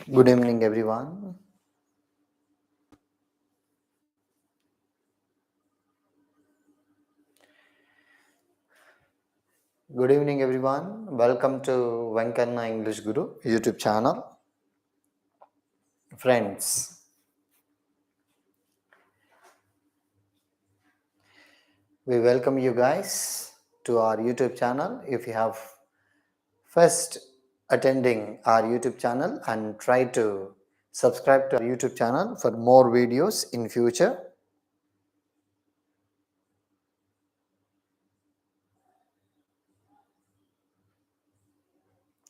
Good evening, everyone. Good evening, everyone. Welcome to VENKANNA ENGLISHGURU YouTube channel. Friends, we welcome you guys to our YouTube channel. If you have first attending our YouTube channel and try to subscribe to our YouTube channel for more videos in future.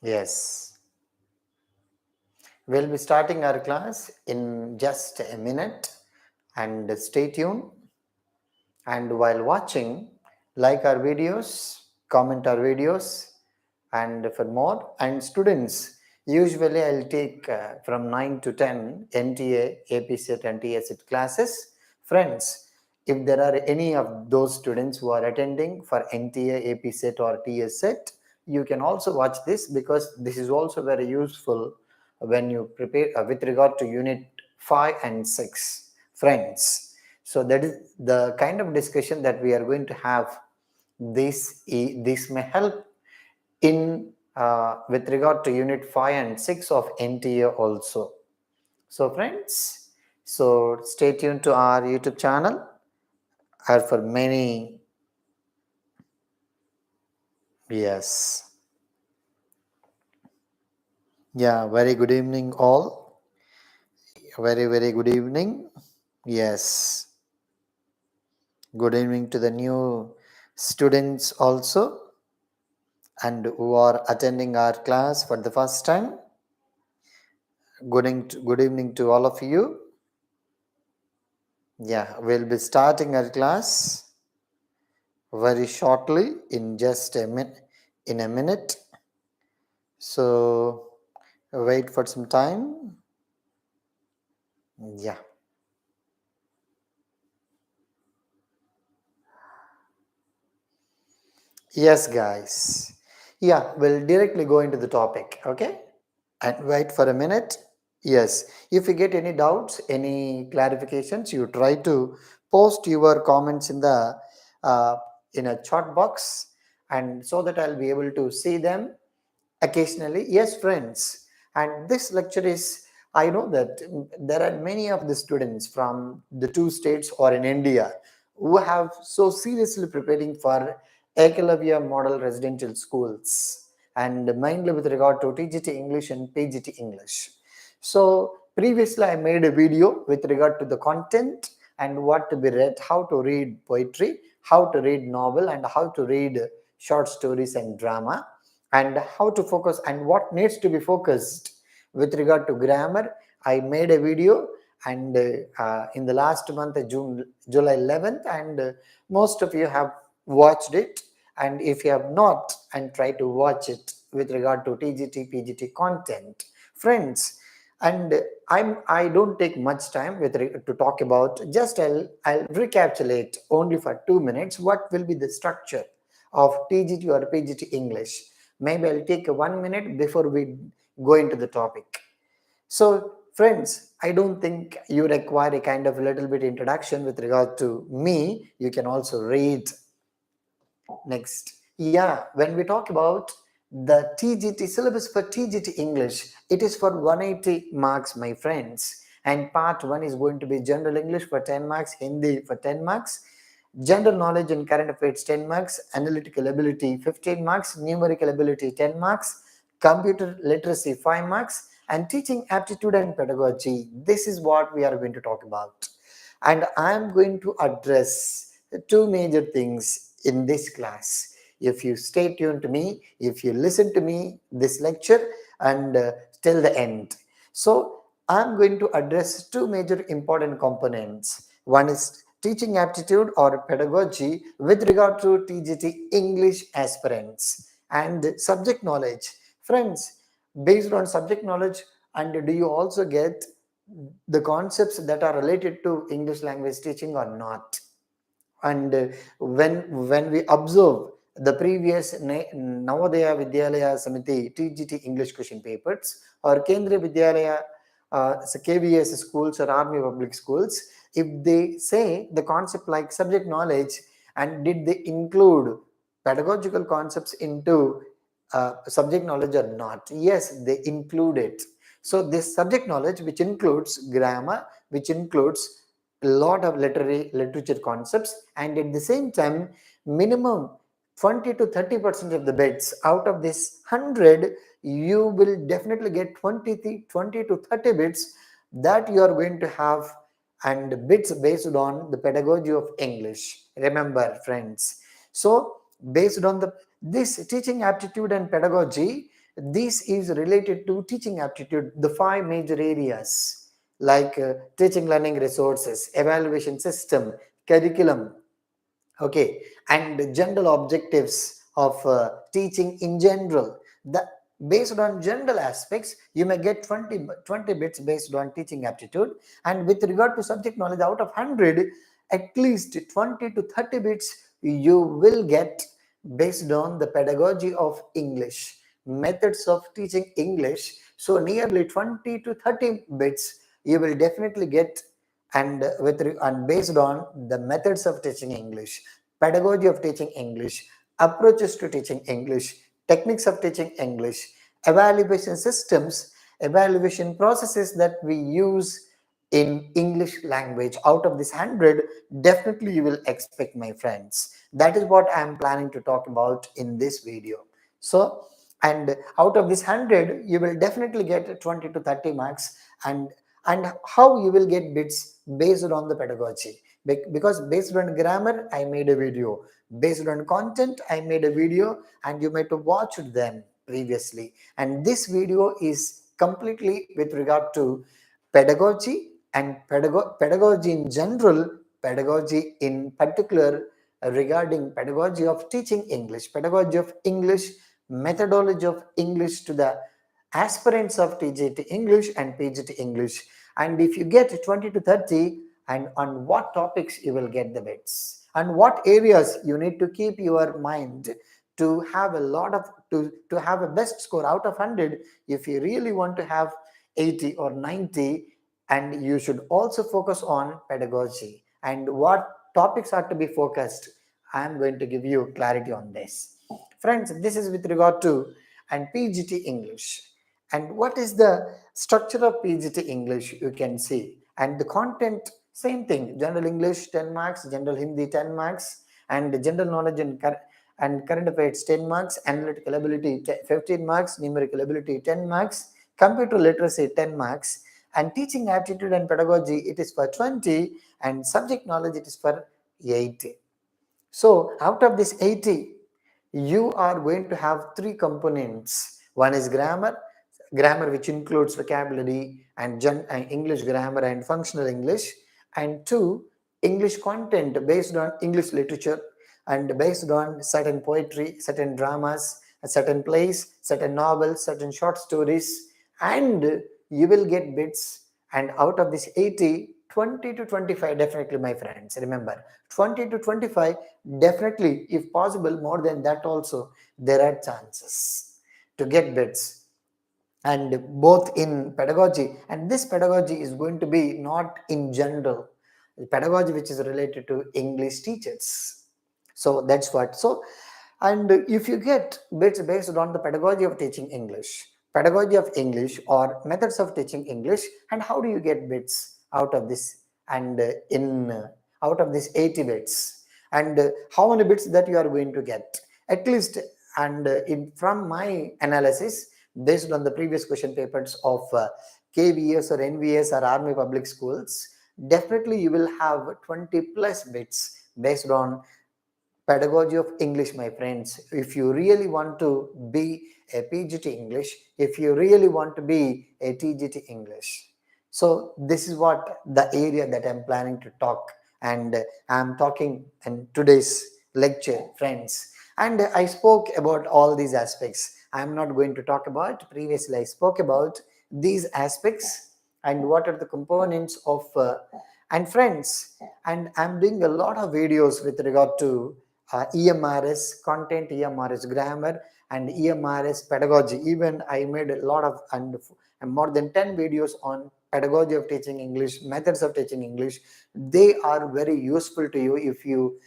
Yes, we'll be starting our class in just a minute and stay tuned. And while watching, like our videos, comment our videos, and for more. And students, usually I'll take from 9 to 10 NTA, AP-TET and TSC classes. Friends, if there are any of those students who are attending for NTA, AP-TET or TSC, you can also watch this because this is also very useful when you prepare with regard to unit 5 and 6. Friends, so that is the kind of discussion that we are going to have. This may help in with regard to unit 5 and 6 of NTA also. So friends, so stay tuned to our YouTube channel for many. Yes, yeah, very good evening all. Very good evening. Yes, good evening to the new students also and who are attending our class for the first time. Good evening to all of you. Yeah, we'll be starting our class very shortly in just a minute. So wait for some time. Yeah. Yes, guys. Yeah, we'll directly go into the topic. Okay. And wait for a minute. Yes, if you get any doubts, any clarifications, you try to post your comments uh, in a chat box, and so that I'll be able to see them occasionally. Yes, friends, and this lecture is, I know that there are many of the students from the two states or in India who have so seriously preparing for Ekalavya model residential schools, and mainly with regard to TGT English and PGT English. So previously I made a video with regard to the content and what to be read, how to read poetry, how to read novel, and how to read short stories and drama, and how to focus and what needs to be focused with regard to grammar. I made a video, and in the last month, July 11th, and most of you have watched it. And if you have not, and try to watch it with regard to TGT PGT content, friends. And I don't take much time to talk about. Just I'll recapitulate only for 2 minutes what will be the structure of TGT or PGT English. Maybe I'll take 1 minute before we go into the topic. So friends, I don't think you require a kind of a little bit introduction with regard to me. You can also read next. Yeah, when we talk about the TGT syllabus for TGT English, it is for 180 marks, my friends. And part 1 is going to be general English for 10 marks, Hindi for 10 marks, general knowledge and current affairs 10 marks, analytical ability 15 marks, numerical ability 10 marks, computer literacy 5 marks, and teaching aptitude and pedagogy. This is what we are going to talk about. And I am going to address two major things in this class. If you stay tuned to me, if you listen to me this lecture and till the end. So I'm going to address two major important components. One is teaching aptitude or pedagogy with regard to TGT English aspirants, and subject knowledge. Friends, based on subject knowledge, and do you also get the concepts that are related to English language teaching or not? And when we observe the previous Navodaya Vidyalaya Samiti TGT English question papers or Kendriya Vidyalaya KVS schools or army public schools, if they say the concept like subject knowledge, and did they include pedagogical concepts into subject knowledge or not? Yes, they include it. So this subject knowledge, which includes grammar, which includes a lot of literature concepts, and at the same time minimum 20 to 30% of the bits out of this 100, you will definitely get 20 to 30 bits that you are going to have, and bits based on the pedagogy of English. Remember, friends. So based on this teaching aptitude and pedagogy, this is related to teaching aptitude, the 5 major areas like teaching learning resources, evaluation system, curriculum, okay, and general objectives of teaching in general. The based on general aspects, you may get 20 bits based on teaching aptitude, and with regard to subject knowledge, out of 100, at least 20 to 30 bits you will get based on the pedagogy of English, methods of teaching English. So nearly 20 to 30 bits you will definitely get, and based on the methods of teaching English, pedagogy of teaching English, approaches to teaching English, techniques of teaching English, evaluation systems, evaluation processes that we use in English language. Out of this 100, definitely you will expect, my friends. That is what I am planning to talk about in this video. So, and out of this 100, you will definitely get 20 to 30 marks, and how you will get bits based on the pedagogy. Because based on grammar, I made a video. Based on content, I made a video, and you might have watched them previously. And this video is completely with regard to pedagogy and pedagogy in general, pedagogy in particular, regarding pedagogy of teaching English, pedagogy of English, methodology of English to the aspirants of TGT English and PGT English. And if you get 20 to 30, and on what topics you will get the bits, and what areas you need to keep your mind to have a lot of to have a best score out of 100. If you really want to have 80 or 90, and you should also focus on pedagogy and what topics are to be focused, I am going to give you clarity on this, friends. This is with regard to and PGT English. And what is the structure of PGT English, you can see, and the content, same thing. General English 10 marks, general Hindi 10 marks, and general knowledge and current affairs 10 marks, analytical ability 15 marks, numerical ability 10 marks, computer literacy 10 marks, and teaching aptitude and pedagogy, it is for 20, and subject knowledge, it is for 80. So out of this 80, you are going to have 3 components. One is grammar, which includes vocabulary and English grammar and functional English, and 2, English content based on English literature and based on certain poetry, certain dramas, certain plays, certain novels, certain short stories, and you will get bits. And out of this 80, 20 to 25 definitely, my friends. Remember, 20 to 25 definitely, if possible more than that also, there are chances to get bits, and both in pedagogy. And this pedagogy is going to be not in general, pedagogy which is related to English teachers. So that's what. So, and if you get bits based on the pedagogy of teaching English, pedagogy of English, or methods of teaching English, and how do you get bits out of this, and in out of this 80 bits, and how many bits that you are going to get at least, and in from my analysis based on the previous question papers of KVS or NVS or Army public schools, definitely you will have 20 plus bits based on pedagogy of English, my friends. If you really want to be a PGT English, if you really want to be a TGT English. So this is what the area that I'm planning to talk, and I'm talking in today's lecture, friends. And I spoke about all these aspects. I'm not going to talk about, previously I spoke about these aspects and what are the components of and friends, and I'm doing a lot of videos with regard to EMRS content, EMRS grammar, and EMRS pedagogy. Even I made a lot of and more than 10 videos on pedagogy of teaching English, methods of teaching English. They are very useful to you if you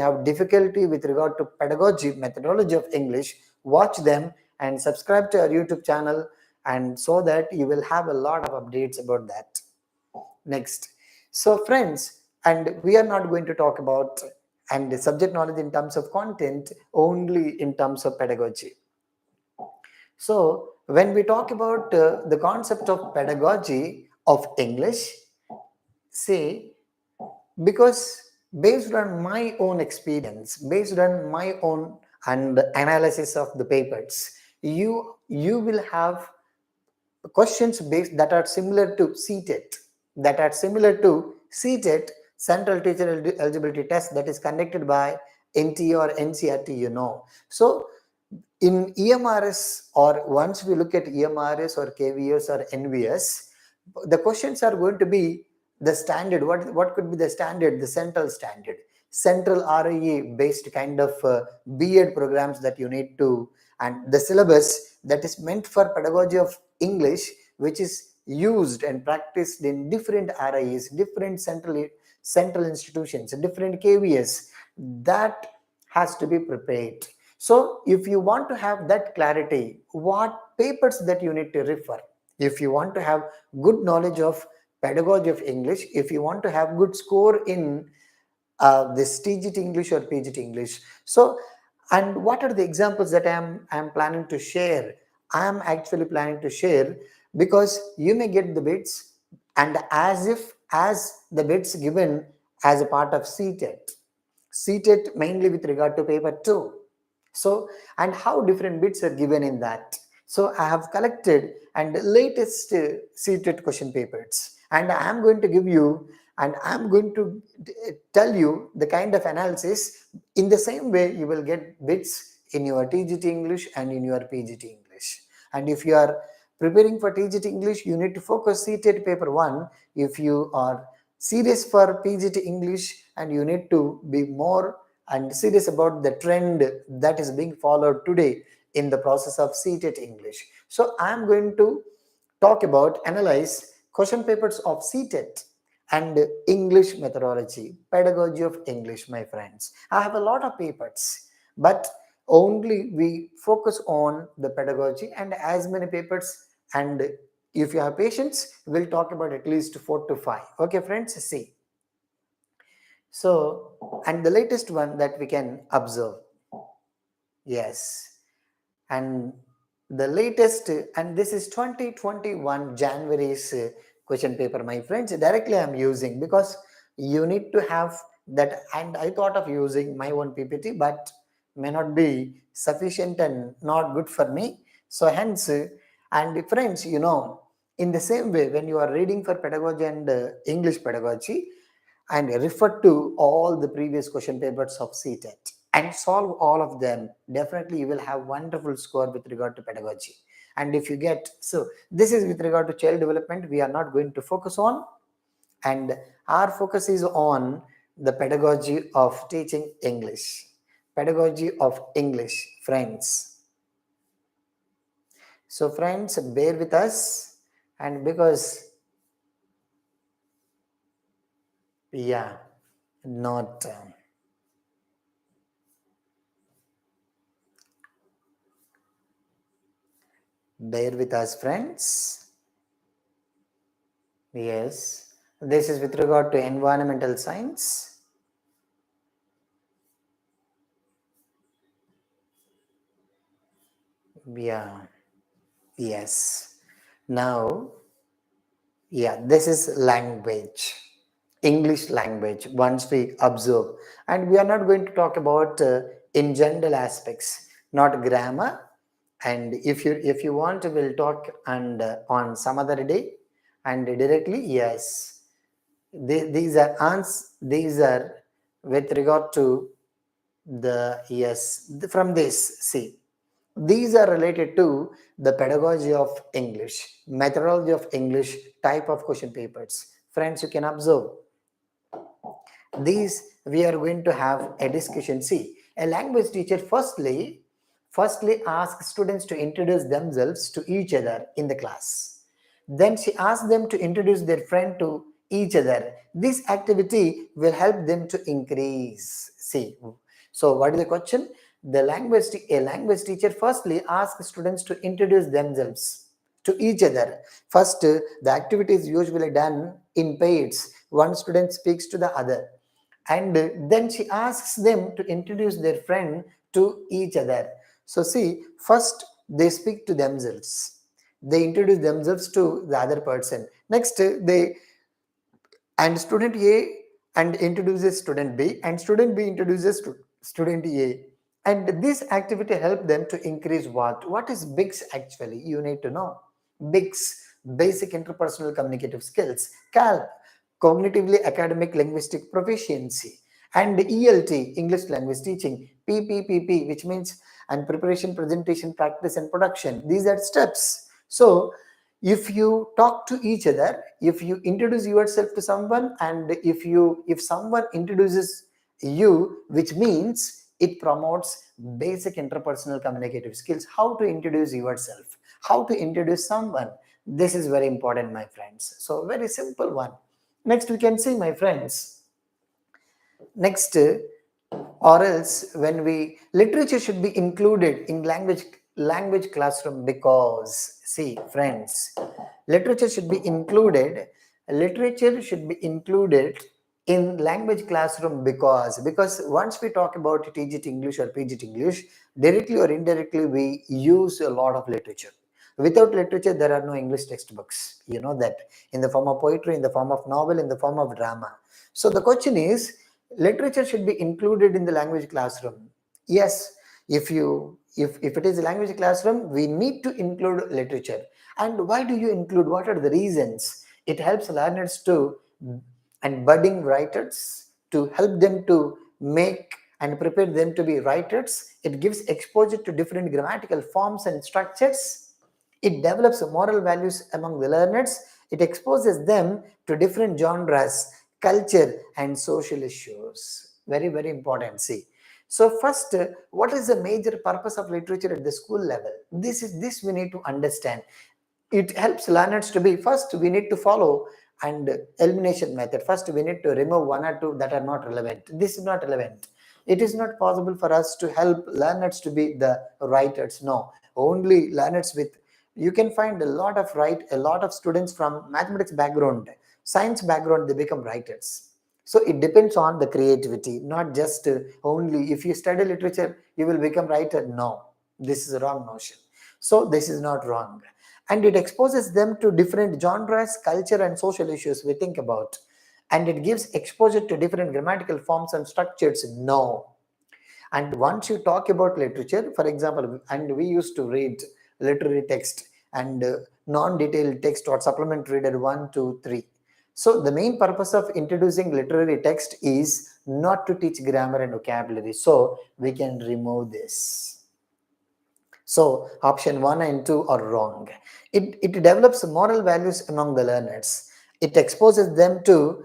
have difficulty with regard to pedagogy, methodology of English. Watch them and subscribe to our YouTube channel, and so that you will have a lot of updates about that. Next, so friends, and we are not going to talk about and the subject knowledge in terms of content, only in terms of pedagogy. So when we talk about the concept of pedagogy of English, say, because based on my own experience, based on my own and analysis of the papers, you will have questions based that are similar to C-TET, that are similar to C-TET, Central Teacher Eligibility Test, that is conducted by NT or NCRT. So in EMRS, or once we look at EMRS or KVS or NVS, the questions are going to be the standard. What could be the standard? The central RIE based kind of B.Ed programs that you need to, and the syllabus that is meant for pedagogy of English, which is used and practiced in different RIEs, different central institutions, different KVS, that has to be prepared. So if you want to have that clarity, what papers that you need to refer, if you want to have good knowledge of pedagogy of English, if you want to have good score in this TGT English or PGT English. So, and what are the examples that I'm planning to share? I am actually planning to share, because you may get the bits and as the bits given as a part of C-TET mainly with regard to paper 2. So, and how different bits are given in that. So I have collected and latest C-TET question papers, and I am going to give you, and I am going to tell you the kind of analysis. In the same way, you will get bits in your TGT English and in your PGT English. And if you are preparing for TGT English, you need to focus C-TET paper 1. If you are serious for PGT English, and you need to be more and serious about the trend that is being followed today in the process of C-TET English. So I am going to talk about, analyze question papers of C-TET and English methodology, pedagogy of English, my friends. I have a lot of papers, but only we focus on the pedagogy and as many papers, and if you have patience, we'll talk about at least 4 to 5. Okay, friends, see. So, and the latest one that we can observe. Yes. And the latest, and this is 2021 January's question paper, my friends. Directly I'm using, because you need to have that, and I thought of using my own PPT, but may not be sufficient and not good for me. So hence, and friends, in the same way, when you are reading for pedagogy and English pedagogy, and refer to all the previous question papers of C-TET and solve all of them, definitely you will have wonderful score with regard to pedagogy. And if you get, so this is with regard to child development, we are not going to focus on, and our focus is on the pedagogy of teaching English, pedagogy of English, friends. So friends, bear with us, and because, yeah, not bear with us, friends. Yes, this is with regard to environmental science. Yeah, yes. Now, yeah, this is language, English language, once we observe. And we are not going to talk about in general aspects, not grammar. And if you want, we'll talk and on some other day and directly, yes. These are with regard to the, yes, from this, see, these are related to the pedagogy of English, methodology of English, type of question papers. Friends, you can observe these. We are going to have a discussion. See, A language teacher firstly asks students to introduce themselves to each other in the class. Then she asks them to introduce their friend to each other. This activity will help them to increase. See, so what is the question? A language teacher firstly asks students to introduce themselves to each other. First, the activity is usually done in pairs. One student speaks to the other, and then she asks them to introduce their friend to each other. So see, first they speak to themselves, they introduce themselves to the other person. Next, they and student A and introduces student B, and student B introduces student A. And this activity help them to increase what? What is BICS actually? You need to know. BICS, basic interpersonal communicative skills. CALP, cognitively academic linguistic proficiency. And ELT, English language teaching. PPPP, which means and preparation, presentation, practice, and production. These are steps. So if you talk to each other, if you introduce yourself to someone, and if someone introduces you, which means it promotes basic interpersonal communicative skills, how to introduce yourself, how to introduce someone. This is very important, my friends. So very simple one. Next we can see, my friends, next, or else when we literature should be included in language classroom, because see friends, literature should be included in language classroom, because once we talk about TGT English or PGT English, directly or indirectly we use a lot of literature. Without literature there are no English textbooks, you know that, in the form of poetry, in the form of novel, in the form of drama. So the question is, literature should be included in the language classroom. Yes, if it is a language classroom, we need to include literature. And why do you include? What are the reasons? It helps learners to, and budding writers, to help them to make and prepare them to be writers. It gives exposure to different grammatical forms and structures. It develops moral values among the learners. It exposes them to different genres, culture, and social issues. Very, very important. See. So first, what is the major purpose of literature at the school level? This we need to understand. It helps learners to be, first we need to follow and elimination method. First we need to remove one or two that are not relevant. This is not relevant. It is not possible for us to help learners to be the writers. No, only learners with, you can find a lot of students from mathematics background, science background, they become writers. So it depends on the creativity, not just only if you study literature you will become writer. No, this is a wrong notion. So this is not wrong. And it exposes them to different genres, culture, and social issues we think about. And it gives exposure to different grammatical forms and structures. No. And once you talk about literature, for example, and we used to read literary text and non-detailed text or supplement reader 1, 2, 3. So the main purpose of introducing literary text is not to teach grammar and vocabulary. So we can remove this. So option 1 and 2 are wrong. It develops moral values among the learners. It exposes them to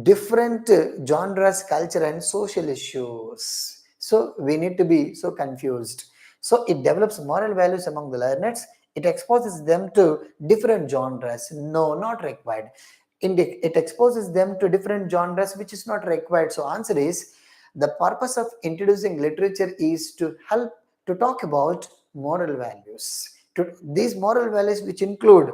different genres, culture, and social issues. So we need to be so confused. So it develops moral values among the learners. It exposes them to different genres. No, not required. It exposes them to different genres, which is not required. So answer is, the purpose of introducing literature is to help to talk about moral values. These moral values, which include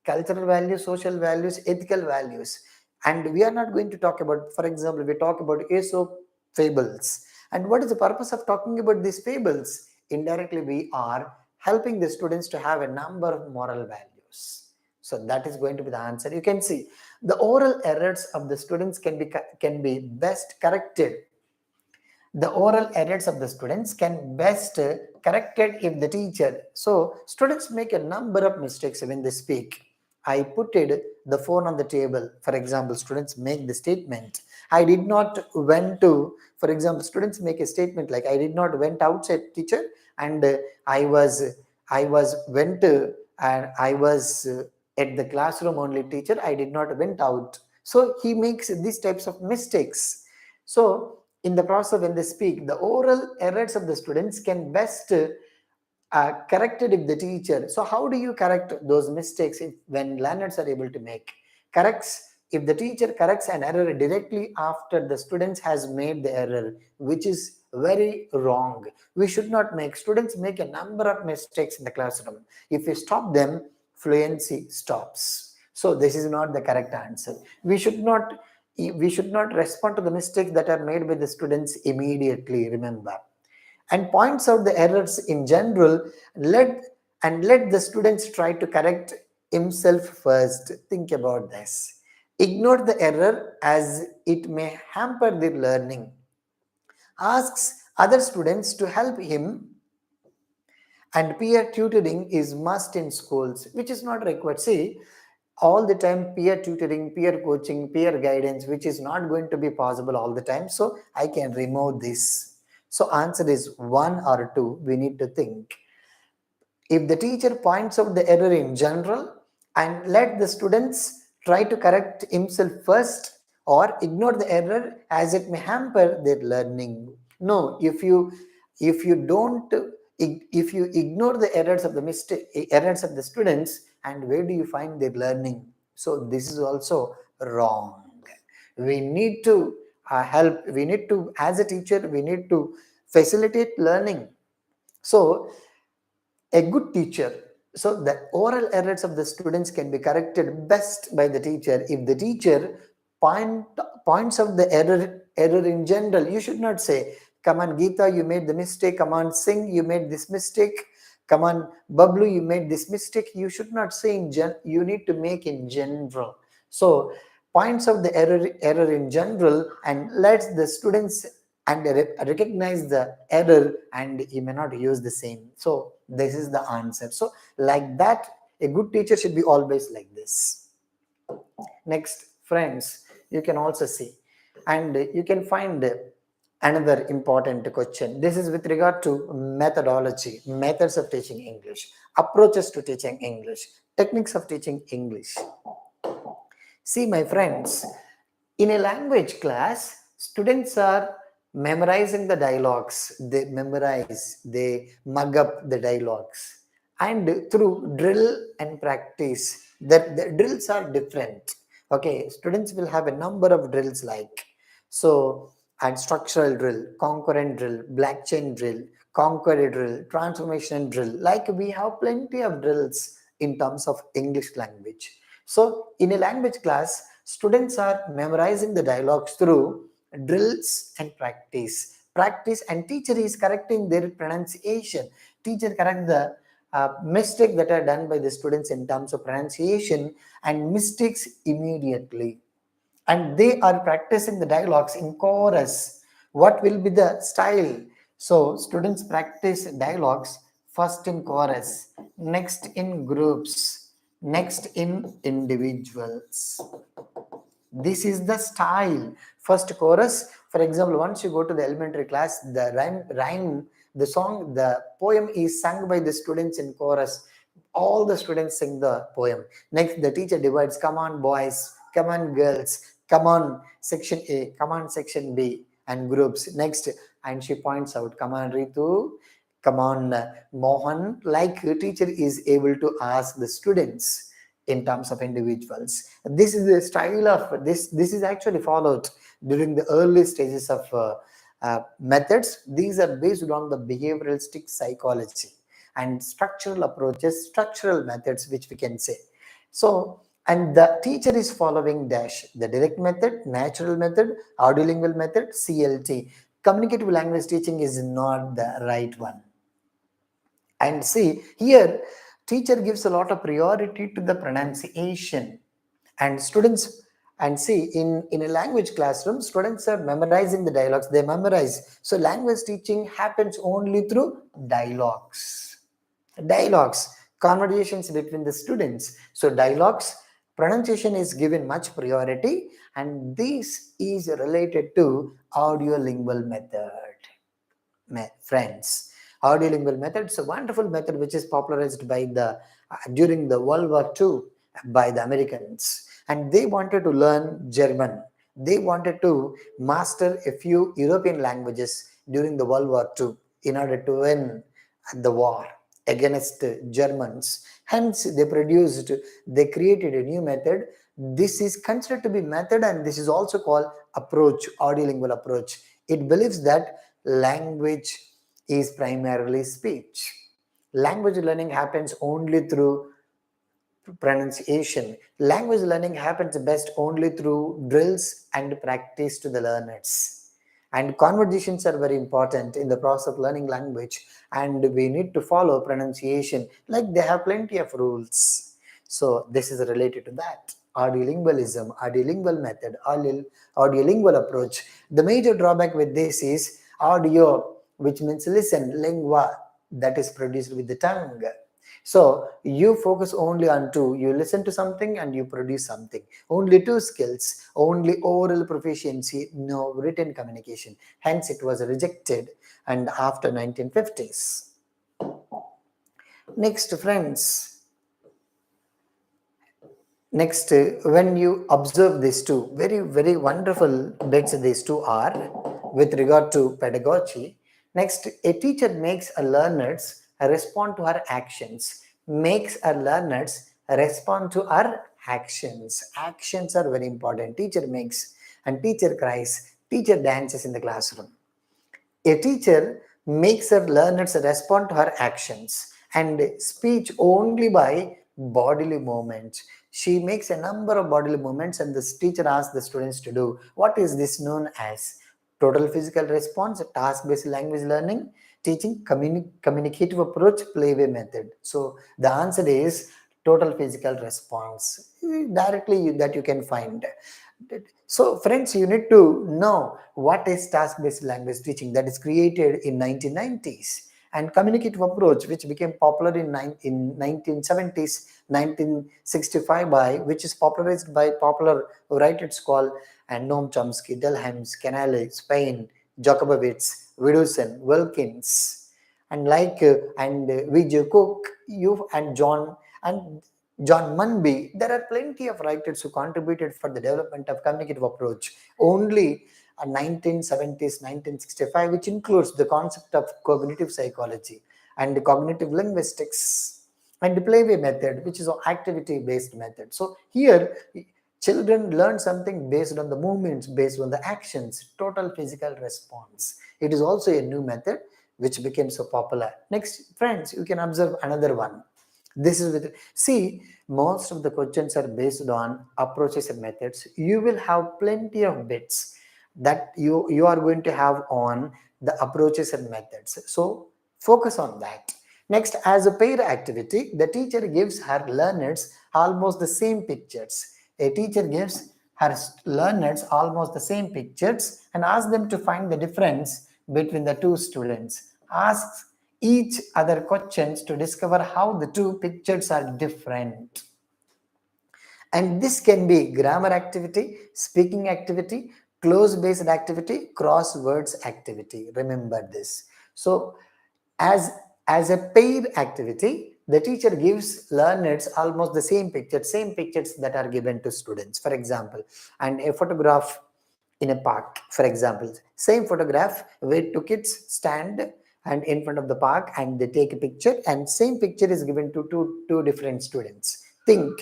cultural values, social values, ethical values. And we are not going to talk about, for example, we talk about Aesop fables. And what is the purpose of talking about these fables? Indirectly, we are helping the students to have a number of moral values. So that is going to be the answer. You can see the oral errors of the students can be best corrected. The oral errors of the students can best corrected if the teacher. So students make a number of mistakes when they speak. I put the phone on the table. For example, students make the statement, I did not went to, for example, students make a statement like, I did not went outside, teacher, and I was went and I was at the classroom only, teacher, I did not went out. So he makes these types of mistakes. So in the process when they speak, the oral errors of the students can best corrected if the teacher. So how do you correct those mistakes if when learners are able to make corrects? If the teacher corrects an error directly after the students has made the error, which is very wrong. We should not make students make a number of mistakes in the classroom. If we stop them, fluency stops. So this is not the correct answer. We should not respond to the mistakes that are made by the students immediately, remember, and points out the errors in general. Let the students try to correct himself first. Think about this. Ignore the error as it may hamper their learning. Asks other students to help him, and peer tutoring is must in schools, which is not required. See, all the time peer tutoring, peer coaching, peer guidance, which is not going to be possible all the time. So I can remove this. So answer is 1 or 2. We need to think. If the teacher points out the error in general and let the students try to correct himself first, or ignore the error as it may hamper their learning. No, if you don't if you ignore the errors of the errors of the students, and where do you find their learning? So this is also wrong. We need to help. We need to, as a teacher, we need to facilitate learning. So a good teacher, so the oral errors of the students can be corrected best by the teacher. If the teacher points out the error in general, you should not say, come on Geeta, you made the mistake, come on Singh, you made this mistake, come on Bablu, you made this mistake. You should not say you need to make in general. So points out the error in general and lets the students and recognize the error, and he may not use the same. So this is the answer. So like that, a good teacher should be always like this. Next, friends, you can also see, and you can find another important question. This is with regard to methodology, methods of teaching English, approaches to teaching English, techniques of teaching English. See, my friends, in a language class, students are memorizing the dialogues. They memorize, they mug up the dialogues. And through drill and practice, the drills are different. Okay, students will have a number of drills like, so, and structural drill, concurrent drill, black chain drill, conqueror drill, transformation drill. Like we have plenty of drills in terms of English language. So in a language class, students are memorizing the dialogues through drills and practice. Practice, and teacher is correcting their pronunciation. Teacher correct the mistake that are done by the students in terms of pronunciation and mistakes immediately. And they are practicing the dialogues in chorus. What will be the style? So students practice dialogues first in chorus, next in groups, next in individuals. This is the style. First chorus. For example, once you go to the elementary class, the rhyme, the song, the poem is sung by the students in chorus. All the students sing the poem. Next, the teacher divides, come on boys, come on girls, come on section A, come on section B, and groups. Next, and she points out, come on Ritu, come on Mohan, like teacher is able to ask the students in terms of individuals. This is the style of this is actually followed during the early stages of methods. These are based on the behavioralistic psychology and structural approaches, structural methods, which we can say. So, and the teacher is following dash, the direct method, natural method, audiolingual method, CLT. Communicative language teaching is not the right one. And see, here, teacher gives a lot of priority to the pronunciation. And students, and see, in a language classroom, students are memorizing the dialogues, they memorize. So language teaching happens only through dialogues. Dialogues, conversations between the students. So dialogues, pronunciation is given much priority, and this is related to audiolingual method. Friends, audiolingual method is a wonderful method which is popularized by the during the World War II by the Americans, and they wanted to learn German. They wanted to master a few European languages during the World War II in order to win the war against the Germans. Hence, they created a new method. This is considered to be method, and this is also called approach, audiolingual approach. It believes that language is primarily speech. Language learning happens only through pronunciation. Language learning happens best only through drills and practice to the learners. And conversations are very important in the process of learning language, and we need to follow pronunciation. Like they have plenty of rules. So this is related to that. Audiolingualism, audiolingual method, audiolingual approach. The major drawback with this is audio, which means listen, lingua, that is produced with the tongue. So you focus only on two. You listen to something and you produce something. Only two skills, only oral proficiency, no written communication. Hence it was rejected, and after 1950s. Next, friends. Next, when you observe these two, very, very wonderful bits these two are with regard to pedagogy. Next, a teacher makes a learners respond to her actions, makes a learners respond to her actions. Actions are very important. Teacher makes and teacher cries, teacher dances in the classroom. A teacher makes her learners respond to her actions and speech only by bodily movements. She makes a number of bodily movements, and the teacher asks the students to do. What is this known as? Total physical response, task-based language learning, teaching, communicative approach, playway method. So the answer is total physical response. Directly that you can find. So friends, you need to know what is task-based language teaching that is created in 1990s, and communicative approach, which became popular in 1970s, 1965 by, which is popularized by popular writers called and Noam Chomsky, Delheims, Canale, Spain, Jacobowitz, Widdowson, Wilkins, and Vijay Cook, you and John Munby. There are plenty of writers who contributed for the development of communicative approach. Only 1970s, 1965, which includes the concept of cognitive psychology and cognitive linguistics and the playway method, which is an activity-based method. So here, children learn something based on the movements, based on the actions, total physical response. It is also a new method which became so popular. Next, friends, you can observe another one. This is with, see, most of the questions are based on approaches and methods. You will have plenty of bits that you are going to have on the approaches and methods. So focus on that. Next, as a pair activity, the teacher gives her learners almost the same pictures. A teacher gives her learners almost the same pictures and asks them to find the difference between the two students. Asks each other questions to discover how the two pictures are different. And this can be grammar activity, speaking activity, close-based activity, crosswords activity. Remember this. So as a paid activity, the teacher gives learners almost the same pictures that are given to students. For example, and a photograph in a park, for example, same photograph where two kids stand and in front of the park and they take a picture, and same picture is given to two different students. Think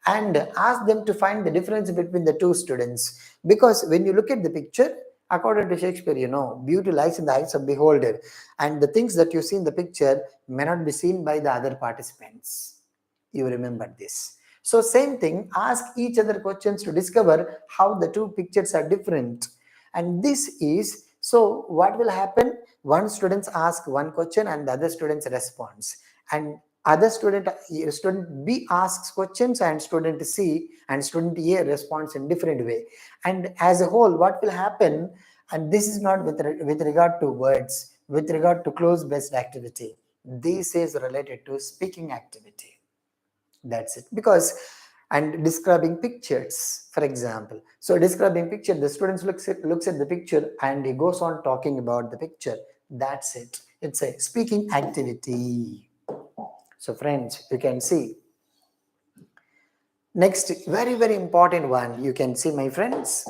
and ask them to find the difference between the two students, because when you look at the picture, according to Shakespeare, beauty lies in the eyes of beholder, and the things that you see in the picture may not be seen by the other participants. You remember this. So same thing, ask each other questions to discover how the two pictures are different. And this is, so what will happen? One student asks one question and the other student responds. And other student B asks questions and student C and student A responds in different way. And as a whole, what will happen? And this is not with regard to words, with regard to close-based activity. This is related to speaking activity. That's it. Because and describing pictures, for example. So describing picture, the students looks at the picture and he goes on talking about the picture. That's it. It's a speaking activity. So friends, you can see. Next, very, very important one. You can see, my friends.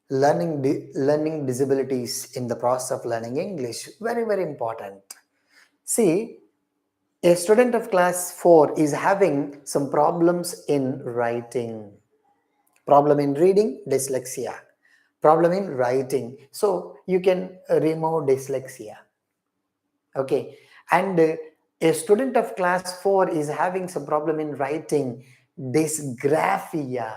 learning disabilities in the process of learning English. Very, very important. See, a student of class 4 is having some problems in writing. Problem in reading, dyslexia. Problem in writing. So you can remove dyslexia. Okay. And a student of class 4 is having some problem in writing, dysgraphia.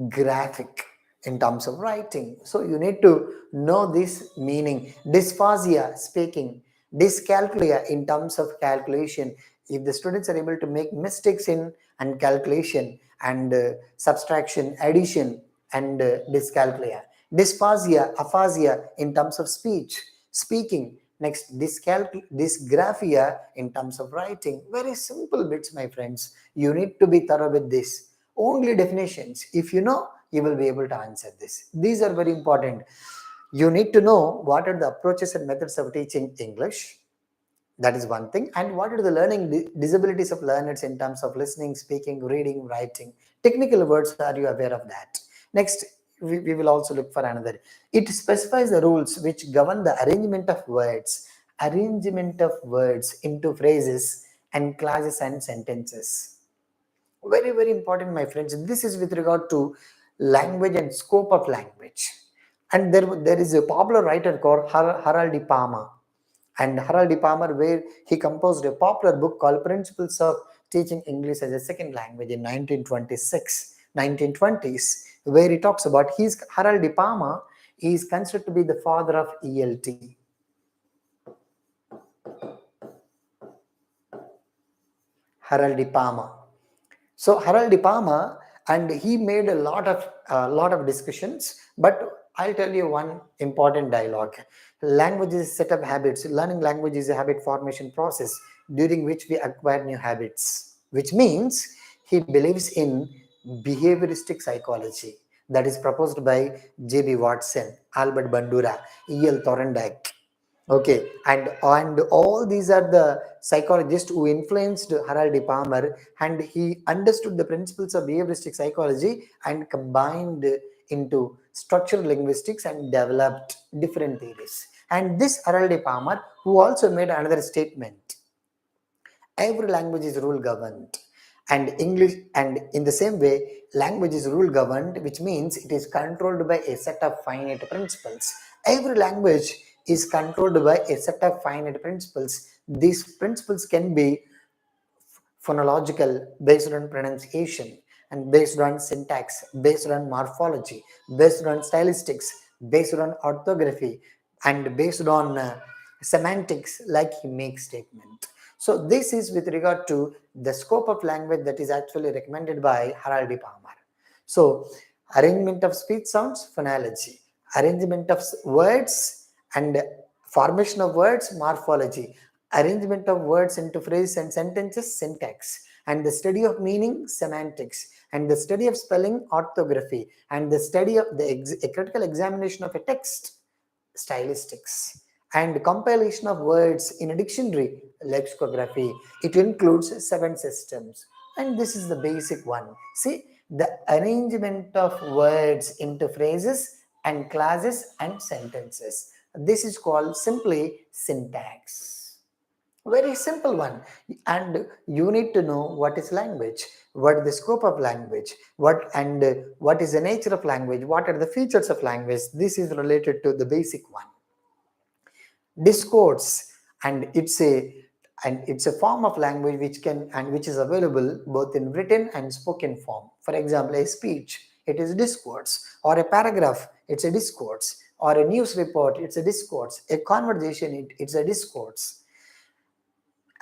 Graphic in terms of writing. So you need to know this meaning. Dysphasia, speaking. Dyscalculia in terms of calculation. If the students are able to make mistakes in and calculation and subtraction, addition and dyscalculia. Dysphasia, aphasia in terms of speech, speaking. Next, dysgraphia in terms of writing. Very simple bits, my friends. You need to be thorough with this. Only definitions. If you know, you will be able to answer this. These are very important. You need to know what are the approaches and methods of teaching English. That is one thing. And what are the learning disabilities of learners in terms of listening, speaking, reading, writing. Technical words, are you aware of that? Next, we will also look for another. It specifies the rules which govern the arrangement of words. Arrangement of words into phrases and clauses and sentences. Very, very important, my friends. This is with regard to language and scope of language. And there is a popular writer called Harold de Palmer. And Harold de Palmer, where he composed a popular book called Principles of Teaching English as a Second Language in 1926, 1920s, where he talks about Harold de Palmer is considered to be the father of ELT. Harold de Palmer. So Harold de Palmer, and he made a lot of discussions, but I'll tell you one important dialogue. Language is a set of habits. Learning language is a habit formation process during which we acquire new habits, which means he believes in behavioristic psychology that is proposed by J.B. Watson, Albert Bandura, E.L. Thorndike. Okay, and all these are the psychologists who influenced Harold de Palmer, and he understood the principles of behavioristic psychology and combined into structural linguistics and developed different theories. And this Harold de Palmer, who also made another statement: every language is rule governed, and English, and in the same way, language is rule governed, which means it is controlled by a set of finite principles. Every language is controlled by a set of finite principles. These principles can be phonological, based on pronunciation, and based on syntax, based on morphology, based on stylistics, based on orthography, and based on semantics, like he makes statement. So this is with regard to the scope of language that is actually recommended by Harold de Palmer. So arrangement of speech sounds, phonology. Arrangement of words and formation of words, morphology. Arrangement of words into phrases and sentences, syntax. And the study of meaning, semantics. And the study of spelling, orthography. And the study of the critical examination of a text, stylistics. And compilation of words in a dictionary, lexicography. It includes 7 systems. And this is the basic one. See, the arrangement of words into phrases and clauses and sentences. This is called simply syntax. Very simple one. And you need to know what is language, what is the scope of language, what is the nature of language, what are the features of language. This is related to the basic one. Discourse, and it's a form of language which is available both in written and spoken form. For example, a speech, it is discourse, or a paragraph, it's a discourse, or a news report, it's a discourse, a conversation, it's a discourse.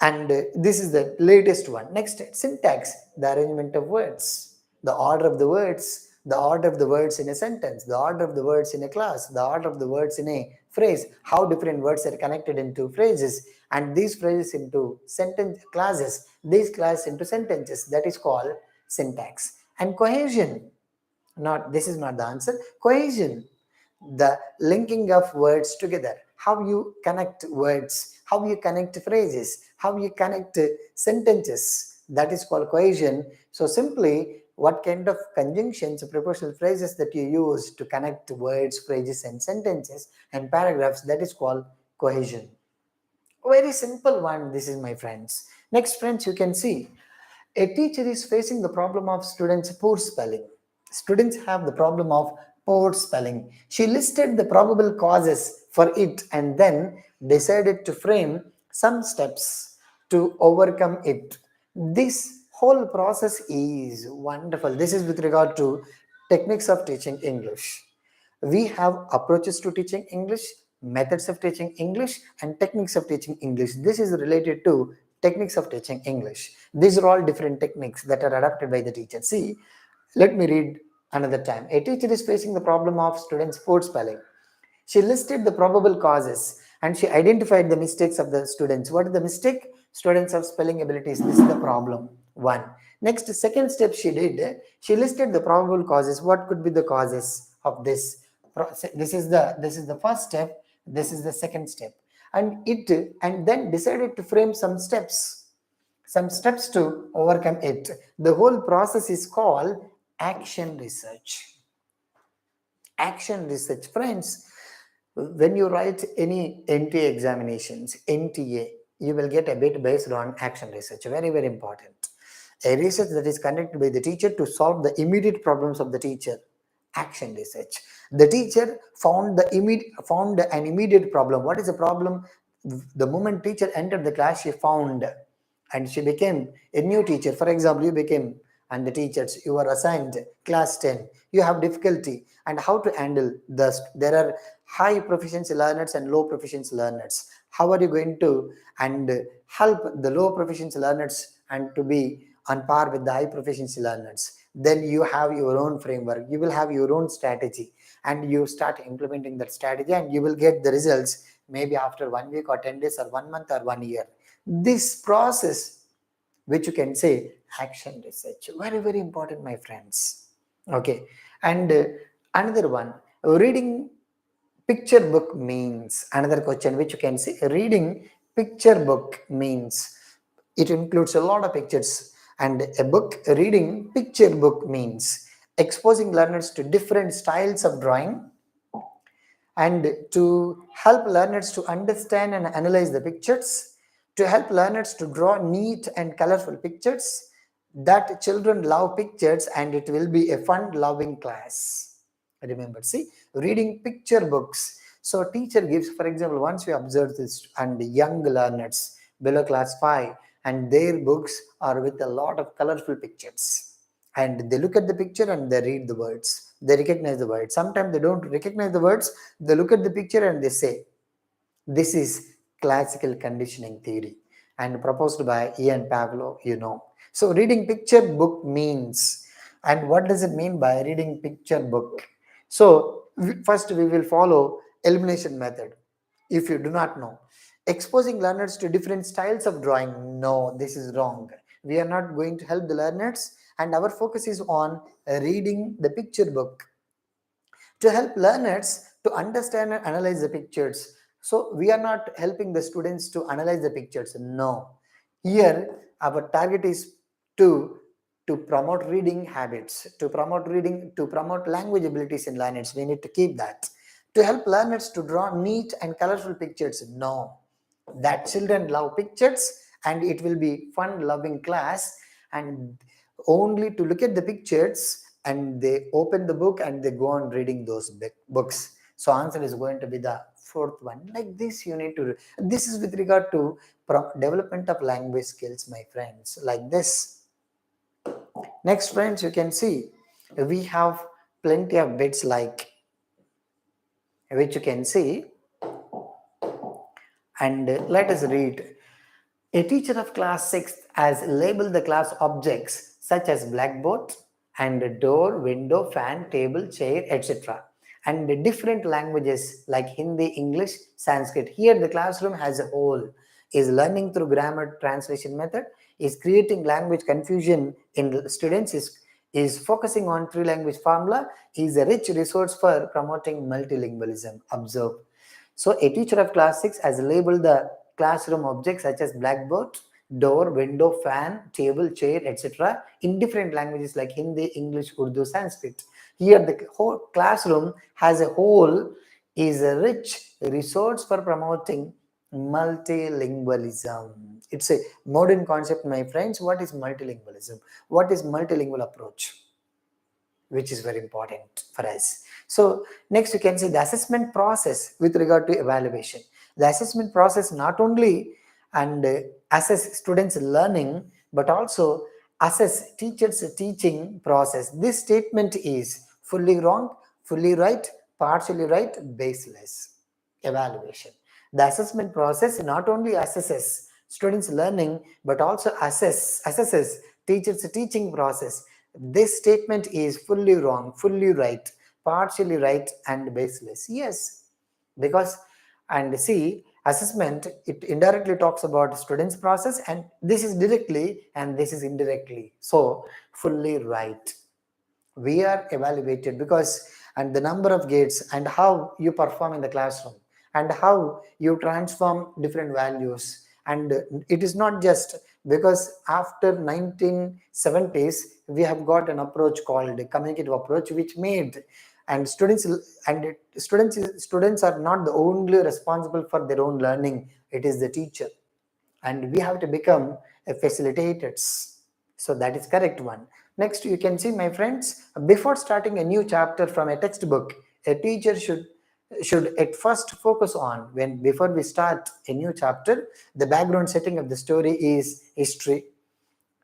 And this is the latest one. Next, syntax, the arrangement of words, the order of the words, the order of the words in a sentence, the order of the words in a clause, the order of the words in a phrase, how different words are connected into phrases, and these phrases into sentence clauses, these clauses into sentences. That is called syntax. And cohesion, this is not the answer. Cohesion, the linking of words together, how you connect words, how you connect phrases, how you connect sentences, that is called cohesion. So simply what kind of conjunctions, prepositional phrases that you use to connect words, phrases and sentences and paragraphs, that is called cohesion. Very simple one, this is, my friends. Next, friends, you can see a teacher is facing the problem of students' poor spelling. Students have the problem of poor spelling. She listed the probable causes for it and then decided to frame some steps to overcome it. This whole process is wonderful. This is with regard to techniques of teaching English. We have approaches to teaching English, methods of teaching English, and techniques of teaching English. This is related to techniques of teaching English. These are all different techniques that are adopted by the teacher. See, let me read another time. A teacher is facing the problem of students' poor spelling. She listed the probable causes and she identified the mistakes of the students. What is the mistake? Students have spelling abilities. This is the problem. One. Next, second step she did, she listed the probable causes. What could be the causes of this? This is the first step. This is the second step. And then decided to frame some steps to overcome it. The whole process is called action research. Action research, friends. When you write any NTA examinations, NTA, you will get a bit based on action research. Very, very important. A research that is conducted by the teacher to solve the immediate problems of the teacher. Action research. The teacher found an immediate problem. What is the problem? The moment teacher entered the class, she found, and she became a new teacher. For example, you became, and the teachers, you are assigned class 10. You have difficulty and how to handle this. There are high proficiency learners and low proficiency learners. How are you going to help the low proficiency learners and to be on par with the high proficiency learners? Then you have your own framework. You will have your own strategy and you start implementing that strategy and you will get the results maybe after 1 week or 10 days or 1 month or 1 year. This process, which you can say action research, very, very important, my friends. Okay. And another one, reading picture book means, another question which you can say, reading picture book means, it includes a lot of pictures, and a book, reading picture book means exposing learners to different styles of drawing and to help learners to understand and analyze the pictures, to help learners to draw neat and colorful pictures, that children love pictures and it will be a fun loving class. Remember, see, reading picture books. So teacher gives, for example, once we observe this, and young learners below class 5 and their books are with a lot of colorful pictures, and they look at the picture and they read the words, they recognize the words. Sometimes they don't recognize the words, they look at the picture and they say, this is classical conditioning theory and proposed by Ian Pavlov, you know. So reading picture book means, and what does it mean by reading picture book? So first we will follow elimination method. If you do not know, exposing learners to different styles of drawing, no, this is wrong. We are not going to help the learners, and our focus is on reading the picture book to help learners to understand and analyze the pictures. So we are not helping the students to analyze the pictures. No. Here our target is to promote reading habits, to promote reading, to promote language abilities in learners. We need to keep that. To help learners to draw neat and colorful pictures. No. That children love pictures and it will be fun loving class, and only to look at the pictures and they open the book and they go on reading those books. So answer is going to be the fourth one. Like this you need to, this is with regard to development of language skills, my friends, like this. Next, friends, you can see we have plenty of bits like, which you can see, and let us read. A teacher of class 6 has labeled the class objects such as blackboard and door, window, fan, table, chair, etc. and different languages like Hindi, English, Sanskrit. Here the classroom as a whole is learning through grammar translation method, is creating language confusion in students, is focusing on three language formula, is a rich resource for promoting multilingualism. Observe. So a teacher of class 6 has labeled the classroom objects such as blackboard, door, window, fan, table, chair, etc. in different languages like Hindi, English, Urdu, Sanskrit. Here the whole classroom as a whole is a rich resource for promoting multilingualism. It's a modern concept, my friends. What is multilingualism? What is multilingual approach? Which is very important for us. So next you can see the assessment process with regard to evaluation. The assessment process not only and assess students learning but also assess teachers teaching process. This statement is fully wrong, fully right, partially right, baseless. Evaluation. The assessment process not only assesses students learning but also assesses teachers teaching process. This statement is fully wrong, fully right, partially right, and baseless. Yes, because and see, assessment it indirectly talks about students process, and this is directly and this is indirectly. So fully right. We are evaluated because and the number of gates and how you perform in the classroom and how you transform different values. And it is not just because after 1970s we have got an approach called communicative approach which made and students are not the only responsible for their own learning. It is the teacher, and we have to become a facilitators. So that is correct one. Next you can see, my friends, before starting a new chapter from a textbook, a teacher should at first focus on when before we start a new chapter, the background setting of the story is history,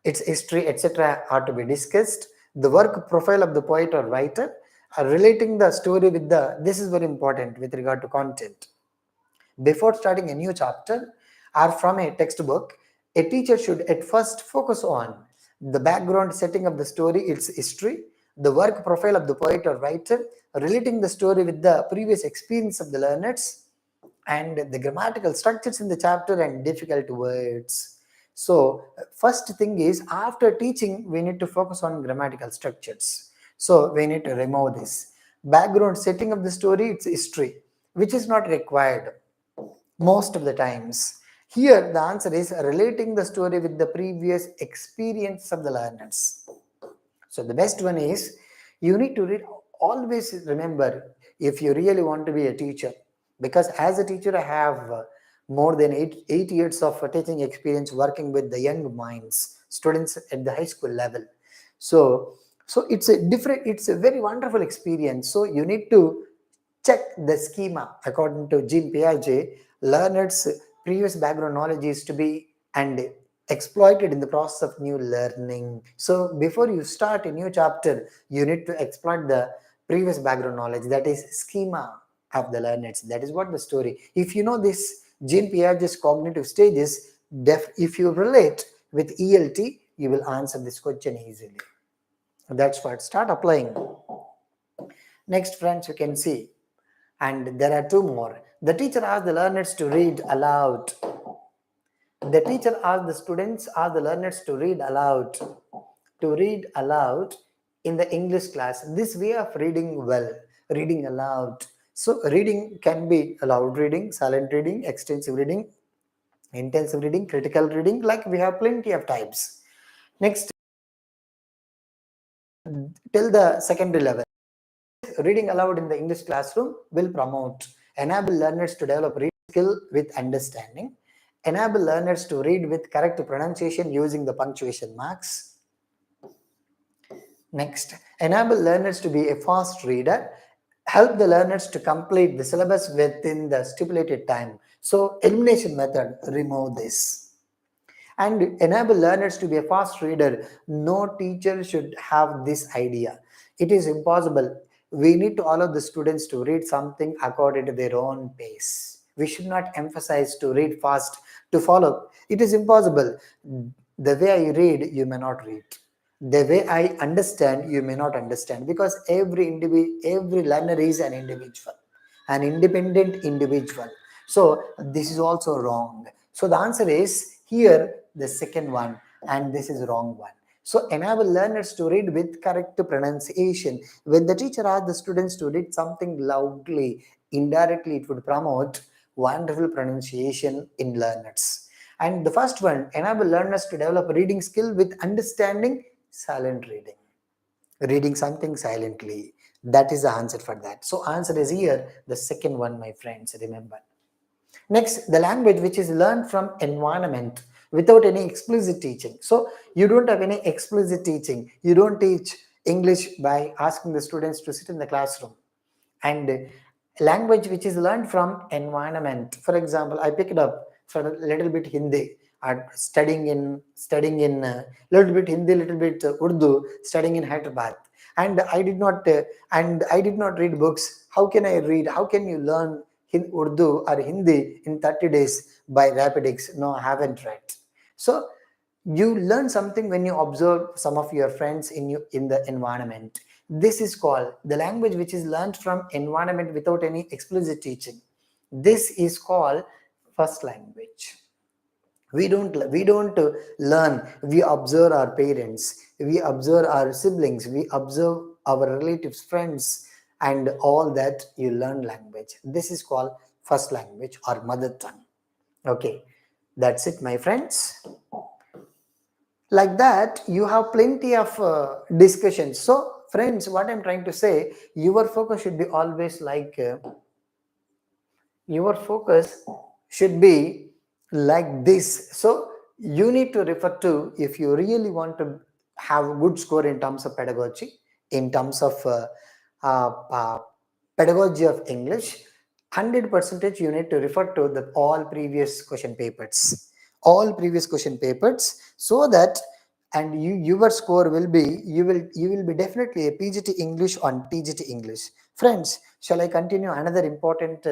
its history, etc. are to be discussed. The work profile of the poet or writer, relating the story with the, this is very important with regard to content. Before starting a new chapter or from a textbook, a teacher should at first focus on the background setting of the story, its history, the work profile of the poet or writer, relating the story with the previous experience of the learners, and the grammatical structures in the chapter and difficult words. So first thing is, after teaching we need to focus on grammatical structures. So we need to remove this background setting of the story, its history, which is not required most of the times. Here the answer is relating the story with the previous experience of the learners. So the best one is, you need to read, always remember, if you really want to be a teacher, because as a teacher I have more than eight years of teaching experience working with the young minds, students at the high school level. So it's a very wonderful experience. So you need to check the schema according to Jean Piaget. Learners' previous background knowledge is to be and exploited in the process of new learning. So before you start a new chapter, you need to exploit the previous background knowledge, that is schema of the learners. That is what the story. If you know this Jean Piaget's cognitive stages, if you relate with ELT, you will answer this question easily. That's what. Start applying. Next, friends, you can see, and there are two more. The teacher asks the learners to read aloud. The teacher asks the students, asks the learners to read aloud in the English class. This way of reading well, reading aloud. So reading can be loud reading, silent reading, extensive reading, intensive reading, critical reading, like we have plenty of types. Next, till the secondary level. Reading aloud in the English classroom will enable learners to develop reading skill with understanding, enable learners to read with correct pronunciation using the punctuation marks. Next, enable learners to be a fast reader, help the learners to complete the syllabus within the stipulated time. So elimination method, remove this. And enable learners to be a fast reader. No teacher should have this idea. It is impossible. We need to allow the students to read something according to their own pace. We should not emphasize to read fast to follow. It is impossible. The way I read, you may not read. The way I understand, you may not understand, because every learner is an individual, an independent individual. So this is also wrong. So the answer is here the second one, and this is wrong one. So enable learners to read with correct pronunciation. When the teacher asks the students to read something loudly, indirectly it would promote wonderful pronunciation in learners. And the first one, enable learners to develop reading skill with understanding silent reading something silently. That is the answer for that. So answer is here, the second one, my friends, remember. Next, the language which is learned from environment without any explicit teaching. So you don't have any explicit teaching. You don't teach English by asking the students to sit in the classroom. And language which is learned from environment. For example, I picked up for a little bit Hindi, studying in little bit Hindi, little bit Urdu, studying in Hyderabad, and I did not read books. How can I read? How can you learn Urdu or Hindi in 30 days by Rapidix? No, I haven't read. So you learn something when you observe some of your friends in the environment. This is called the language which is learned from environment without any explicit teaching. This is called first language. We don't learn. We observe our parents, we observe our siblings, we observe our relatives, friends, and all that you learn language. This is called first language or mother tongue. Okay, that's it, my friends. Like that you have plenty of discussions. So friends, what I'm trying to say, your focus should be always like your focus should be like this. So you need to refer to, if you really want to have a good score in terms of pedagogy, in terms of uh, uh, pedagogy of English, 100% you need to refer to the all previous question papers, so that, and your score will be, you will be definitely a PGT English on TGT English. Friends, shall I continue another important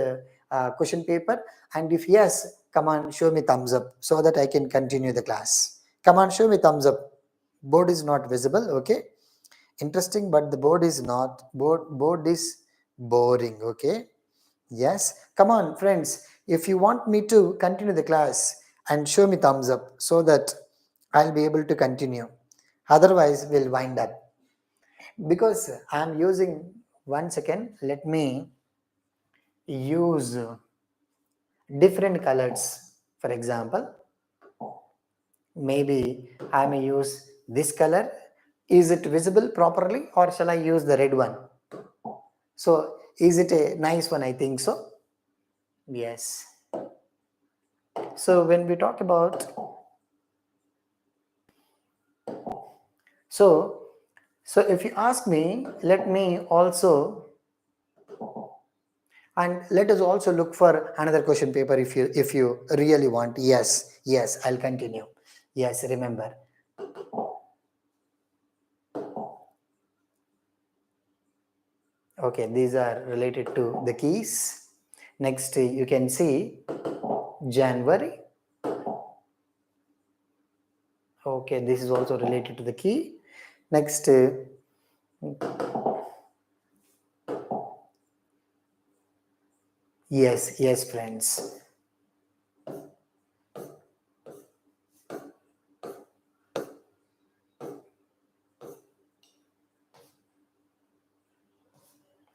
question paper? And if yes, come on, show me thumbs up so that I can continue the class. Come on, show me thumbs up. Board is not visible. Okay, interesting, but the board is not, board is boring. Okay, yes, come on friends, if you want me to continue the class, and show me thumbs up so that I'll be able to continue. Otherwise we'll wind up, because I'm using, 1 second, let me use different colors. For example, maybe I may use this color. Is it visible properly, or shall I use the red one? So is it a nice one? I think so. Yes. So when we talk about, so if you ask me, let me also, and let us also look for another question paper if you really want. Yes, I'll continue. Yes, remember. Okay, these are related to the keys. Next, you can see January. Okay, this is also related to the key. Next, yes, friends.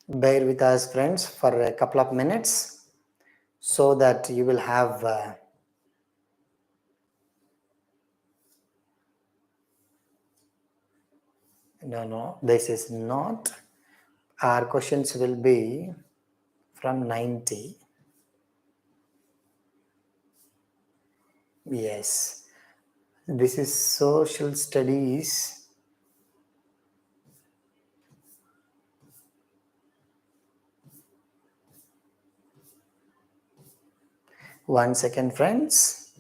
Bear with us, friends, for a couple of minutes so that you will have no, this is not. Our questions will be from 90. Yes, this is social studies. 1 second, friends.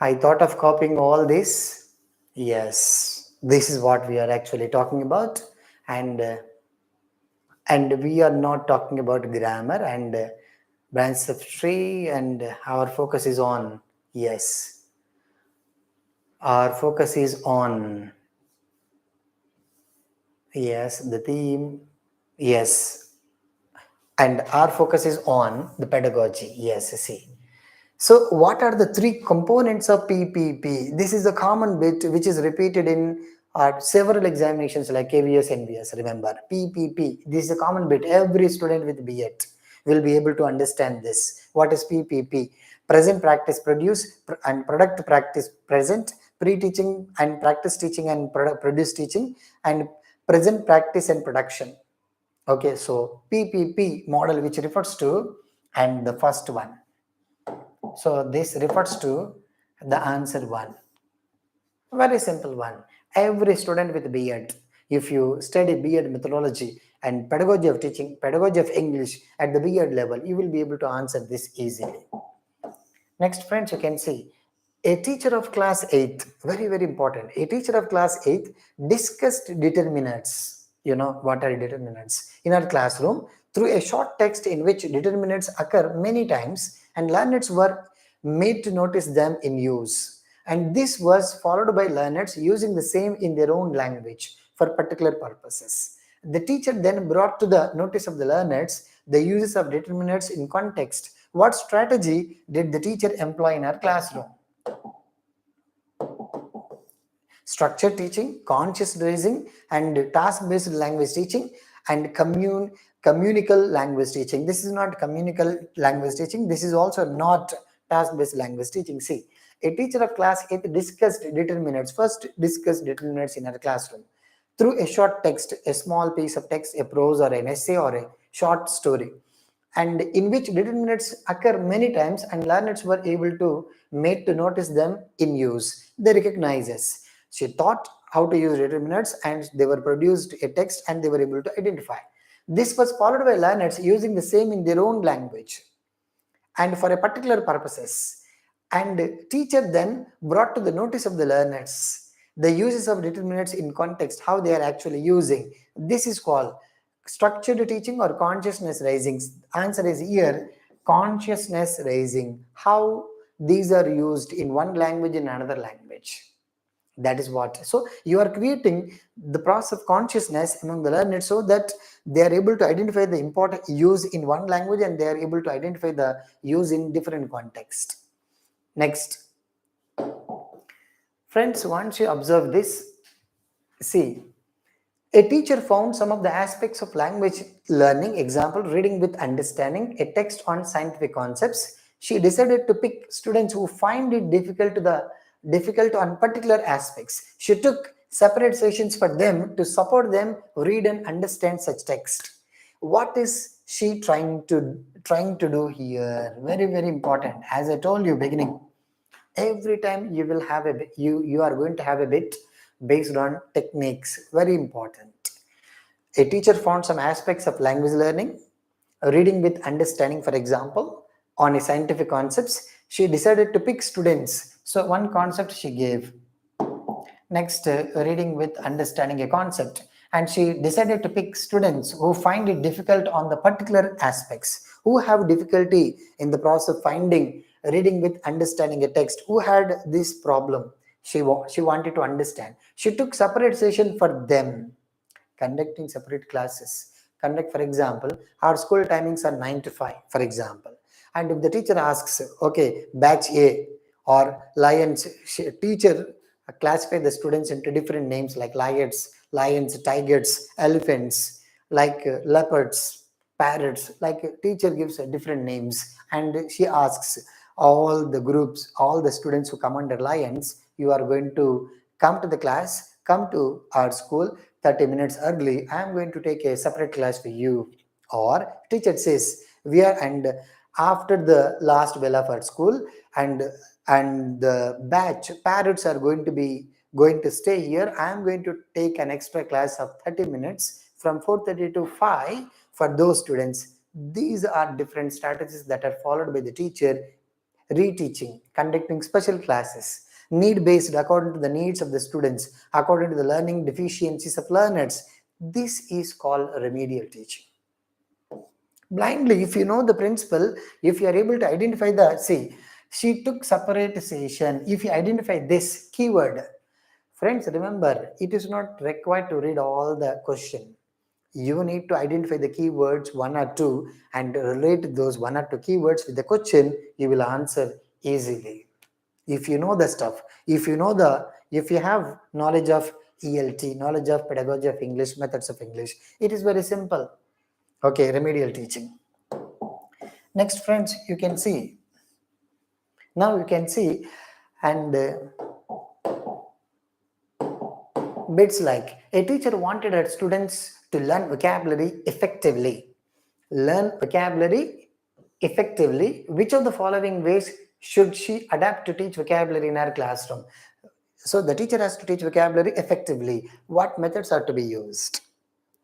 I thought of copying all this. Yes, this is what we are actually talking about, and we are not talking about grammar and branch of tree, and our focus is on, yes, our focus is on, yes, the theme, yes, and our focus is on the pedagogy. Yes, see. So what are the three components of PPP? This is a common bit which is repeated in several examinations like KVS, NVS. Remember, PPP. This is a common bit. Every student with BEd will be able to understand this. What is PPP? Present practice produce and product practice present, pre-teaching and practice teaching and produce teaching, and present practice and production. Okay, so PPP model, which refers to, and the first one. So this refers to the answer 1. Very simple one. Every student with B.Ed, if you study B.Ed methodology and pedagogy of teaching, pedagogy of English at the B.Ed level, you will be able to answer this easily. Next, friends, you can see a teacher of class 8th, very, very important. A teacher of class 8th discussed determinants. You know what are determinants? In our classroom, through a short text in which determinants occur many times and learners were made to notice them in use. And this was followed by learners using the same in their own language for particular purposes. The teacher then brought to the notice of the learners the uses of determinants in context. What strategy did the teacher employ in her classroom? Structured teaching, conscious raising, and task-based language teaching, and communical language teaching. This is not communical language teaching. This is also not task-based language teaching. See, a teacher of class 8 discussed determinants. First, discussed determinants in her classroom through a short text, a small piece of text, a prose or an essay or a short story, and in which determinants occur many times and learners were able to made to notice them in use. They recognizes. She taught how to use determinants and they were produced a text and they were able to identify. This was followed by learners using the same in their own language and for a particular purposes. And teacher then brought to the notice of the learners the uses of determinants in context, how they are actually using. This is called structured teaching or consciousness raising. Answer is here, consciousness raising. How these are used in one language in another language. That is what. So you are creating the process of consciousness among the learners so that they are able to identify the important use in one language and they are able to identify the use in different context. Next. Friends, once you observe this, see, a teacher found some of the aspects of language learning, example, reading with understanding, a text on scientific concepts. She decided to pick students who find it difficult on particular aspects. She took separate sessions for them to support them read and understand such text. What is she trying to do here? Very, very important. As I told you beginning, every time you will have a you are going to have a bit based on techniques. Very important. A teacher found some aspects of language learning, reading with understanding, for example, on a scientific concepts. She decided to pick students. So one concept she gave. Next, reading with understanding a concept. And she decided to pick students who find it difficult on the particular aspects, who have difficulty in the process of finding, reading with understanding a text, who had this problem. She wanted to understand. She took separate session for them. Conducting separate classes. Conduct, for example, our school timings are 9 to 5, for example. And if the teacher asks, okay, batch A or lions, teacher classify the students into different names like lions, tigers, elephants, like leopards, parrots, like teacher gives different names. And she asks all the groups, all the students who come under lions, you are going to come to the class, come to our school 30 minutes early. I am going to take a separate class for you. Or teacher says, we are, and after the last bell of our school, and the batch parrots are going to stay here. I am going to take an extra class of 30 minutes from 4:30 to 5 for those students. These are different strategies that are followed by the teacher. Reteaching, conducting special classes, need-based according to the needs of the students, according to the learning deficiencies of learners. This is called remedial teaching. Blindly, if you know the principle, if you are able to identify she took separate session. If you identify this keyword, friends, remember, it is not required to read all the question. You need to identify the keywords, one or two, and relate those one or two keywords with the question. You will answer easily. If you know the stuff, if you have knowledge of ELT, knowledge of pedagogy of English, methods of English, it is very simple. Okay, remedial teaching. Next, friends, you can see. Now you can see, and bits like a teacher wanted her students to learn vocabulary effectively. Learn vocabulary effectively. Which of the following ways should she adapt to teach vocabulary in her classroom? So the teacher has to teach vocabulary effectively. What methods are to be used?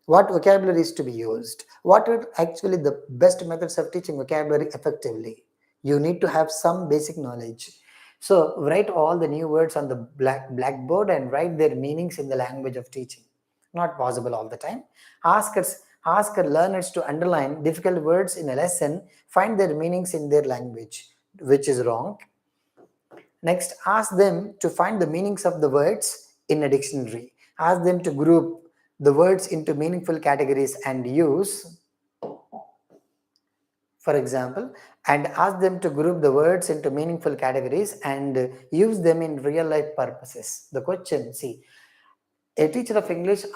What vocabulary is to be used? What are actually the best methods of teaching vocabulary effectively? You need to have some basic knowledge. So write all the new words on the blackboard and write their meanings in the language of teaching. Not possible all the time. Ask her learners to underline difficult words in a lesson, find their meanings in their language, which is wrong. Next, ask them to find the meanings of the words in a dictionary. Ask them to group the words into meaningful categories and use, for example, and ask them to group the words into meaningful categories and use them in real life purposes. The question, see, a teacher of English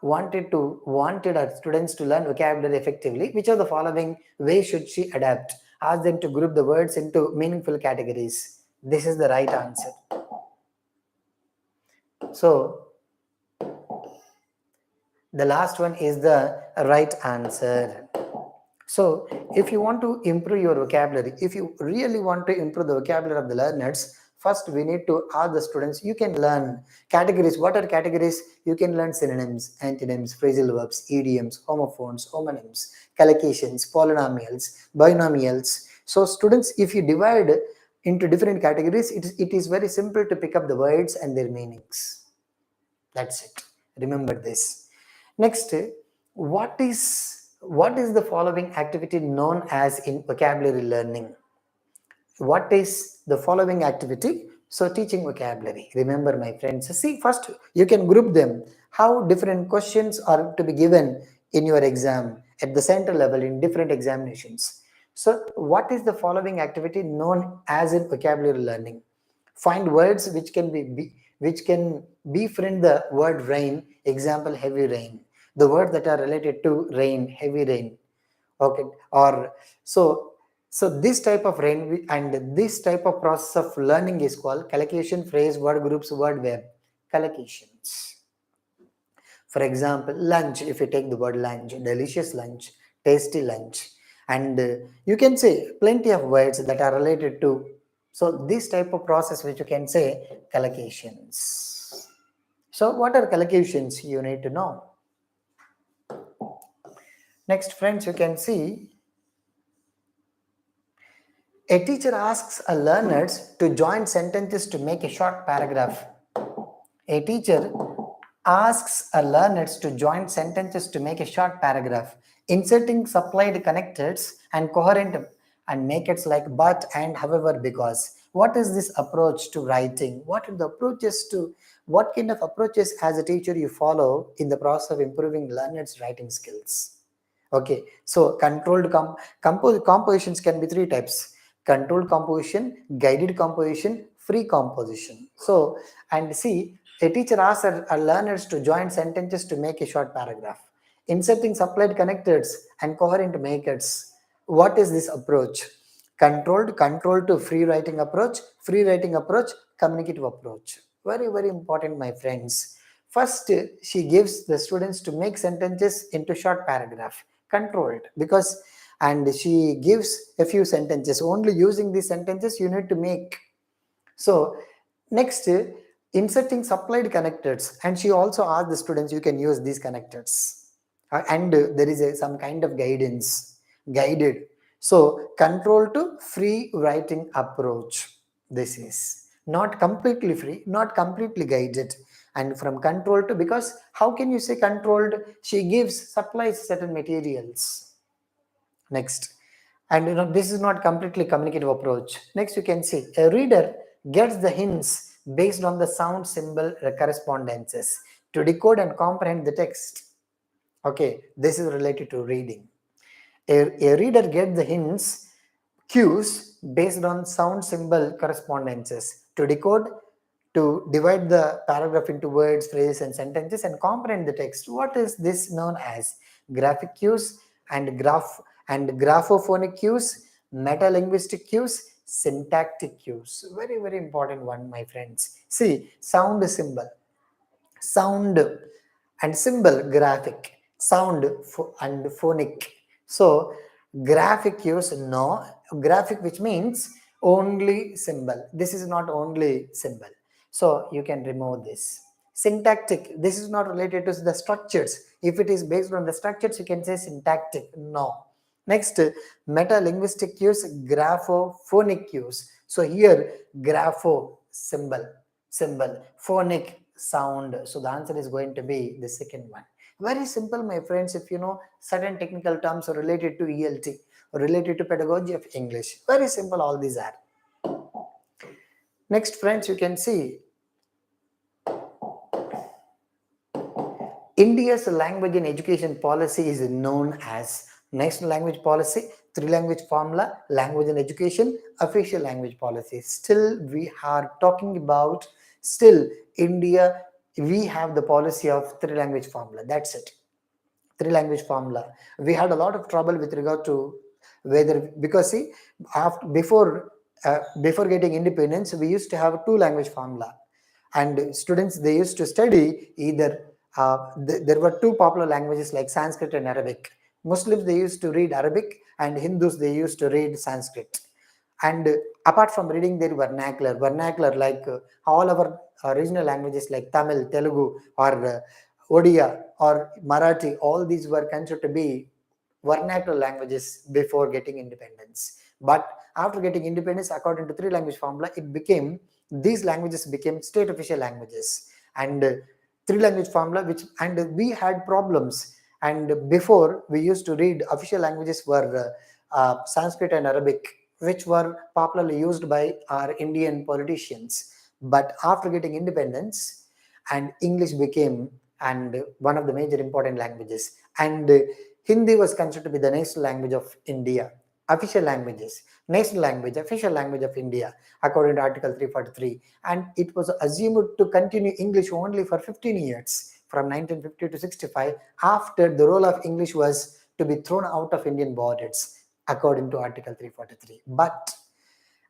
wanted her students to learn vocabulary effectively. Which of the following ways should she adapt? Ask them to group the words into meaningful categories. This is the right answer. So the last one is the right answer. So if you want to improve your vocabulary, if you really want to improve the vocabulary of the learners, first we need to ask the students, you can learn categories. What are categories? You can learn synonyms, antonyms, phrasal verbs, idioms, homophones, homonyms, collocations, polynomials, binomials. So students, if you divide into different categories, it is very simple to pick up the words and their meanings. That's it. Remember this. Next, what is the following activity known as in vocabulary learning? What is the following activity? So teaching vocabulary. Remember, my friends. See, first you can group them. How different questions are to be given in your exam at the center level in different examinations. So what is the following activity known as in vocabulary learning? Find words which can befriend the word rain. Example, heavy rain. The words that are related to rain, heavy rain. Okay, or so this type of rain and this type of process of learning is called collocation, phrase, word groups, word web, collocations. For example, lunch, if you take the word lunch, delicious lunch, tasty lunch, and you can say plenty of words that are related to, so this type of process which you can say collocations. So what are collocations? You need to know. Next, friends, you can see a teacher asks a learners to join sentences to make a short paragraph. A teacher asks a learners to join sentences to make a short paragraph, inserting supplied connectors and coherent and make it like but, and, however, because. What is this approach to writing? What kind of approaches as a teacher you follow in the process of improving learners' writing skills? Okay, so controlled compositions can be three types: controlled composition, guided composition, free composition. So, and see, a teacher asks her learners to join sentences to make a short paragraph, inserting supplied connectors and coherent makers. What is this approach? Controlled to free writing approach, communicative approach. Very, very important, my friends. First, she gives the students to make sentences into short paragraph, controlled, because, and she gives a few sentences. Only using these sentences you need to make. So next, inserting supplied connectors, and she also asked the students, you can use these connectors, and there is some kind of guidance, guided. So control to free writing approach. This is not completely free, not completely guided, and from control to, because how can you say controlled? She supplies certain materials. Next, and this is not completely communicative approach. Next, you can see a reader gets the hints based on the sound symbol correspondences to decode and comprehend the text. Okay, this is related to reading. A reader gets the hints, cues based on sound symbol correspondences to decode, to divide the paragraph into words, phrases, and sentences and comprehend the text. What is this known as? Graphic cues and graphophonic cues, metalinguistic cues, syntactic cues. Very, very important one, my friends. See, sound symbol, sound and symbol, graphic, sound and phonic. So graphic cues, no, graphic which means only symbol. This is not only symbol. So you can remove this. Syntactic, this is not related to the structures. If it is based on the structures, you can say syntactic, no. Next, metalinguistic cues, graphophonic cues. So here, grapho, symbol, phonic, sound. So the answer is going to be the second one. Very simple, my friends. If you know certain technical terms related to ELT, related to pedagogy of English, very simple all these are. Next, friends, you can see India's language and education policy is known as National Language Policy, Three Language Formula, Language and Education, Official Language Policy. Still, we are talking about India, we have the policy of Three Language Formula. That's it. Three Language Formula. We had a lot of trouble with regard to whether, because see, before getting independence, we used to have a two language formula, and students, they used to study either there were two popular languages like Sanskrit and Arabic. Muslims, they used to read Arabic, and Hindus, they used to read Sanskrit. And apart from reading their vernacular like all our regional languages like Tamil, Telugu, or Odia or Marathi, all these were considered to be vernacular languages before getting independence. But after getting independence, according to three language formula, these languages became state official languages. And three language formula, and we had problems. And before, we used to read official languages were Sanskrit and Arabic, which were popularly used by our Indian politicians. But after getting independence, and English became and one of the major important languages, and Hindi was considered to be the national language of India. Official languages, national language, official language of India, according to Article 343, and it was assumed to continue English only for 15 years, from 1950 to 65, after the role of English was to be thrown out of Indian borders, according to Article 343.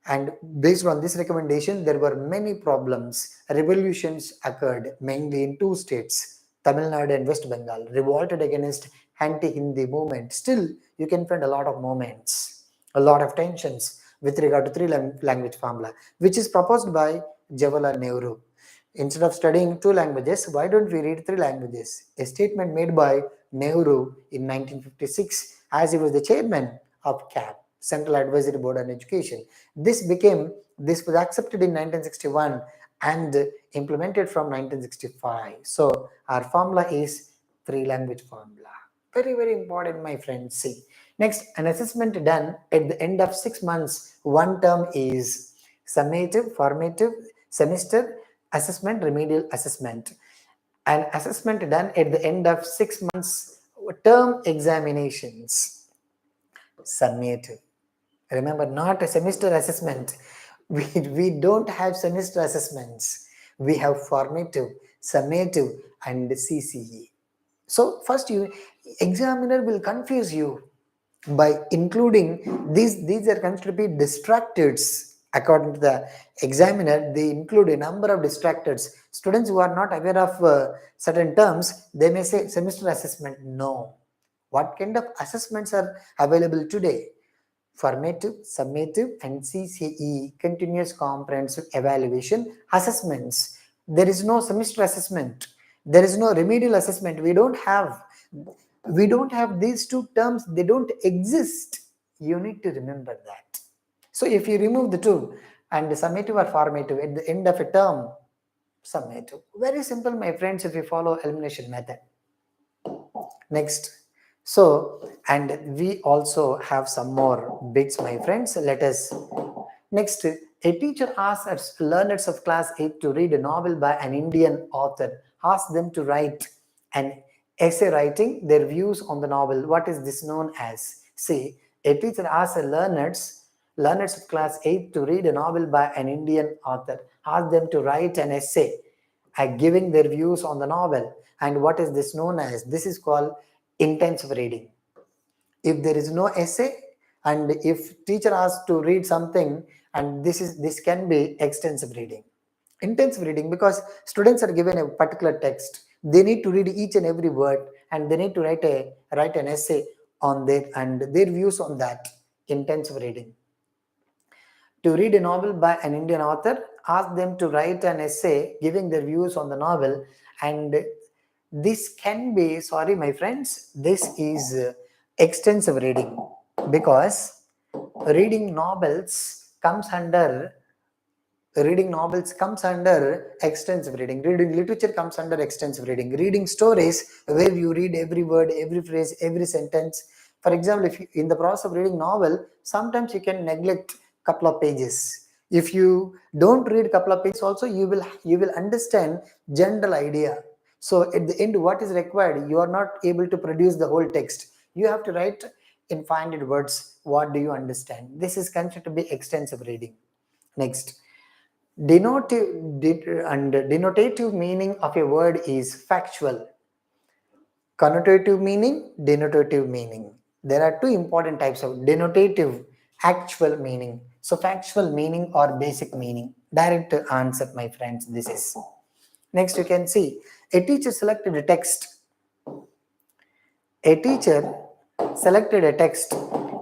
And based on this recommendation, there were many problems. Revolutions occurred mainly in two states, Tamil Nadu and West Bengal, revolted against anti-Hindi movement. Still, you can find a lot of moments, a lot of tensions with regard to three language formula, which is proposed by Jawaharlal Nehru. Instead of studying two languages, why don't we read three languages? A statement made by Nehru in 1956, as he was the chairman of CAB, Central Advisory Board on Education. This was accepted in 1961 and implemented from 1965. So our formula is three language formula. Very, very important, my friends. See, next, an assessment done at the end of 6 months. One term is summative, formative, semester assessment, remedial assessment. An assessment done at the end of 6 months, term examinations. Summative. Remember, not a semester assessment. We don't have semester assessments. We have formative, summative, and CCE. So first, examiner will confuse you by including these are considered to be distractors. According to the examiner, they include a number of distractors. Students who are not aware of certain terms, they may say semester assessment. No. What kind of assessments are available today? Formative, summative, and CCE, continuous comprehensive evaluation assessments. There is no semester assessment. There is no remedial assessment. We don't have these two terms. They don't exist. You need to remember that. So if you remove the two, and summative or formative at the end of a term, summative. Very simple, my friends, if you follow elimination method. Next. So, and we also have some more bits, my friends. Let us. Next, a teacher asks learners of class 8 to read a novel by an Indian author. Asks them to write an essay writing their views on the novel. What is this known as? See, a teacher asks learners of class 8 to read a novel by an Indian author. Asks them to write an essay giving their views on the novel. And what is this known as? This is called intensive reading. If there is no essay, And if teacher asks to read something, and this can be extensive reading, intensive reading, because students are given a particular text, they need to read each and every word, and they need to write an essay on their views on that. Intensive reading. To read a novel by an Indian author, ask them to write an essay giving their views on the novel, and this can be, sorry my friends, this is extensive reading, because reading novels comes under extensive reading. Reading literature comes under extensive reading. Reading stories, where you read every word, every phrase, every sentence. For example, if you, in the process of reading novel, sometimes you can neglect couple of pages. If you don't read couple of pages also, you will understand general idea. So at the end, what is required, you are not able to produce the whole text, you have to write in 500 words what do you understand. This is considered to be extensive reading. Next, denotative meaning of a word is factual. Connotative meaning, denotative meaning. There are two important types of denotative, actual meaning. So factual meaning or basic meaning. Direct answer, my friends, this is. Next, you can see a teacher selected a text. A teacher selected a text.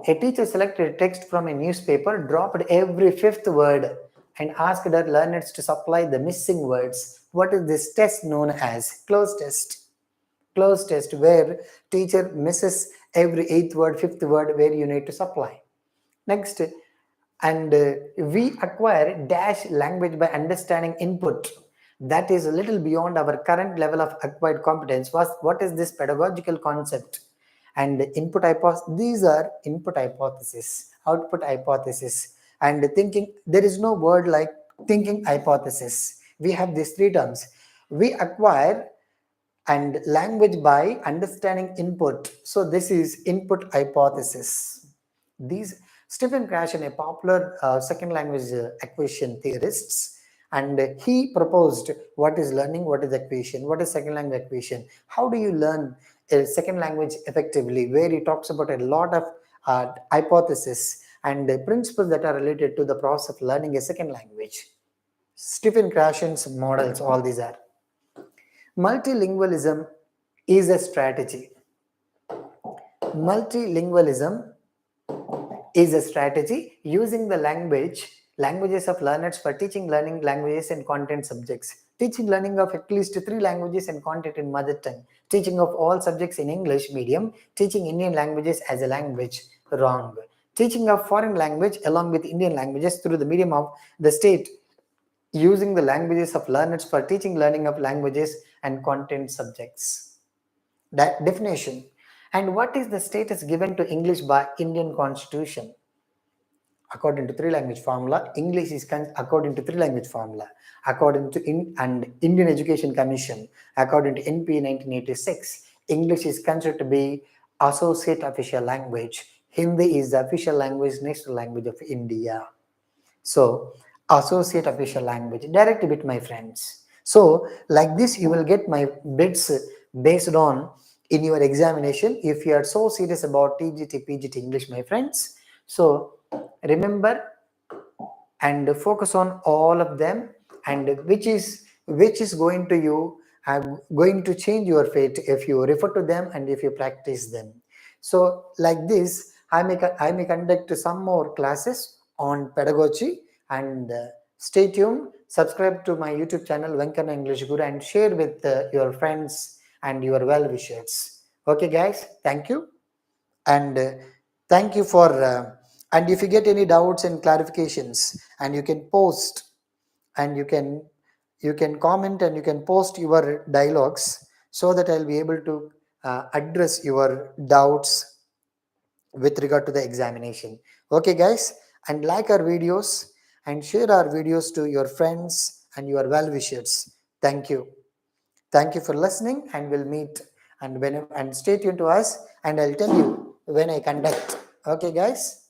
A teacher selected a text from a newspaper, dropped every fifth word, and asked her learners to supply the missing words. What is this test known as? Closed test. Closed test, where teacher misses every eighth word, fifth word, where you need to supply. Next, and we acquire dash language by understanding input. That is a little beyond our current level of acquired competence. What is this pedagogical concept? And input hypothesis, these are input hypothesis, output hypothesis, and thinking. There is no word like thinking hypothesis. We have these three terms. We acquire and language by understanding input. So this is input hypothesis. These Stephen Krashen, a popular second language acquisition theorists, and he proposed what is learning, what is acquisition, what is second language acquisition, how do you learn a second language effectively, where he talks about a lot of hypotheses and principles that are related to the process of learning a second language. Stephen Krashen's models, all these are. Multilingualism is a strategy. Multilingualism is a strategy using the languages of learners for teaching learning languages and content subjects. Teaching learning of at least 3 languages and content in mother tongue. Teaching of all subjects in English medium. Teaching Indian languages as a language. Wrong. Teaching of foreign language along with Indian languages through the medium of the state, using the languages of learners for teaching learning of languages and content subjects. That definition. And what is the status given to English by Indian Constitution? According to 3 language formula, English is according to 3 language formula. According to Indian Education Commission, according to NP 1986, English is considered to be associate official language. Hindi is the official language, national language of India. So associate official language, direct bit, my friends. So like this, you will get my bits based on in your examination if you are so serious about TGT, PGT English, my friends. So remember and focus on all of them, and which is going to you going to change your fate if you refer to them and if you practice them. So like this, I may conduct some more classes on pedagogy, and stay tuned. Subscribe to my YouTube channel Venkanna English Guru and share with your friends and your well-wishers. Okay guys, thank you, and thank you for and if you get any doubts and clarifications, and you can post, and you can comment, and you can post your dialogues, so that I'll be able to address your doubts with regard to the examination. Okay guys, and like our videos and share our videos to your friends and your well-wishers. Thank you. Thank you for listening, and we'll meet, and stay tuned to us, and I'll tell you when I conduct. Okay guys.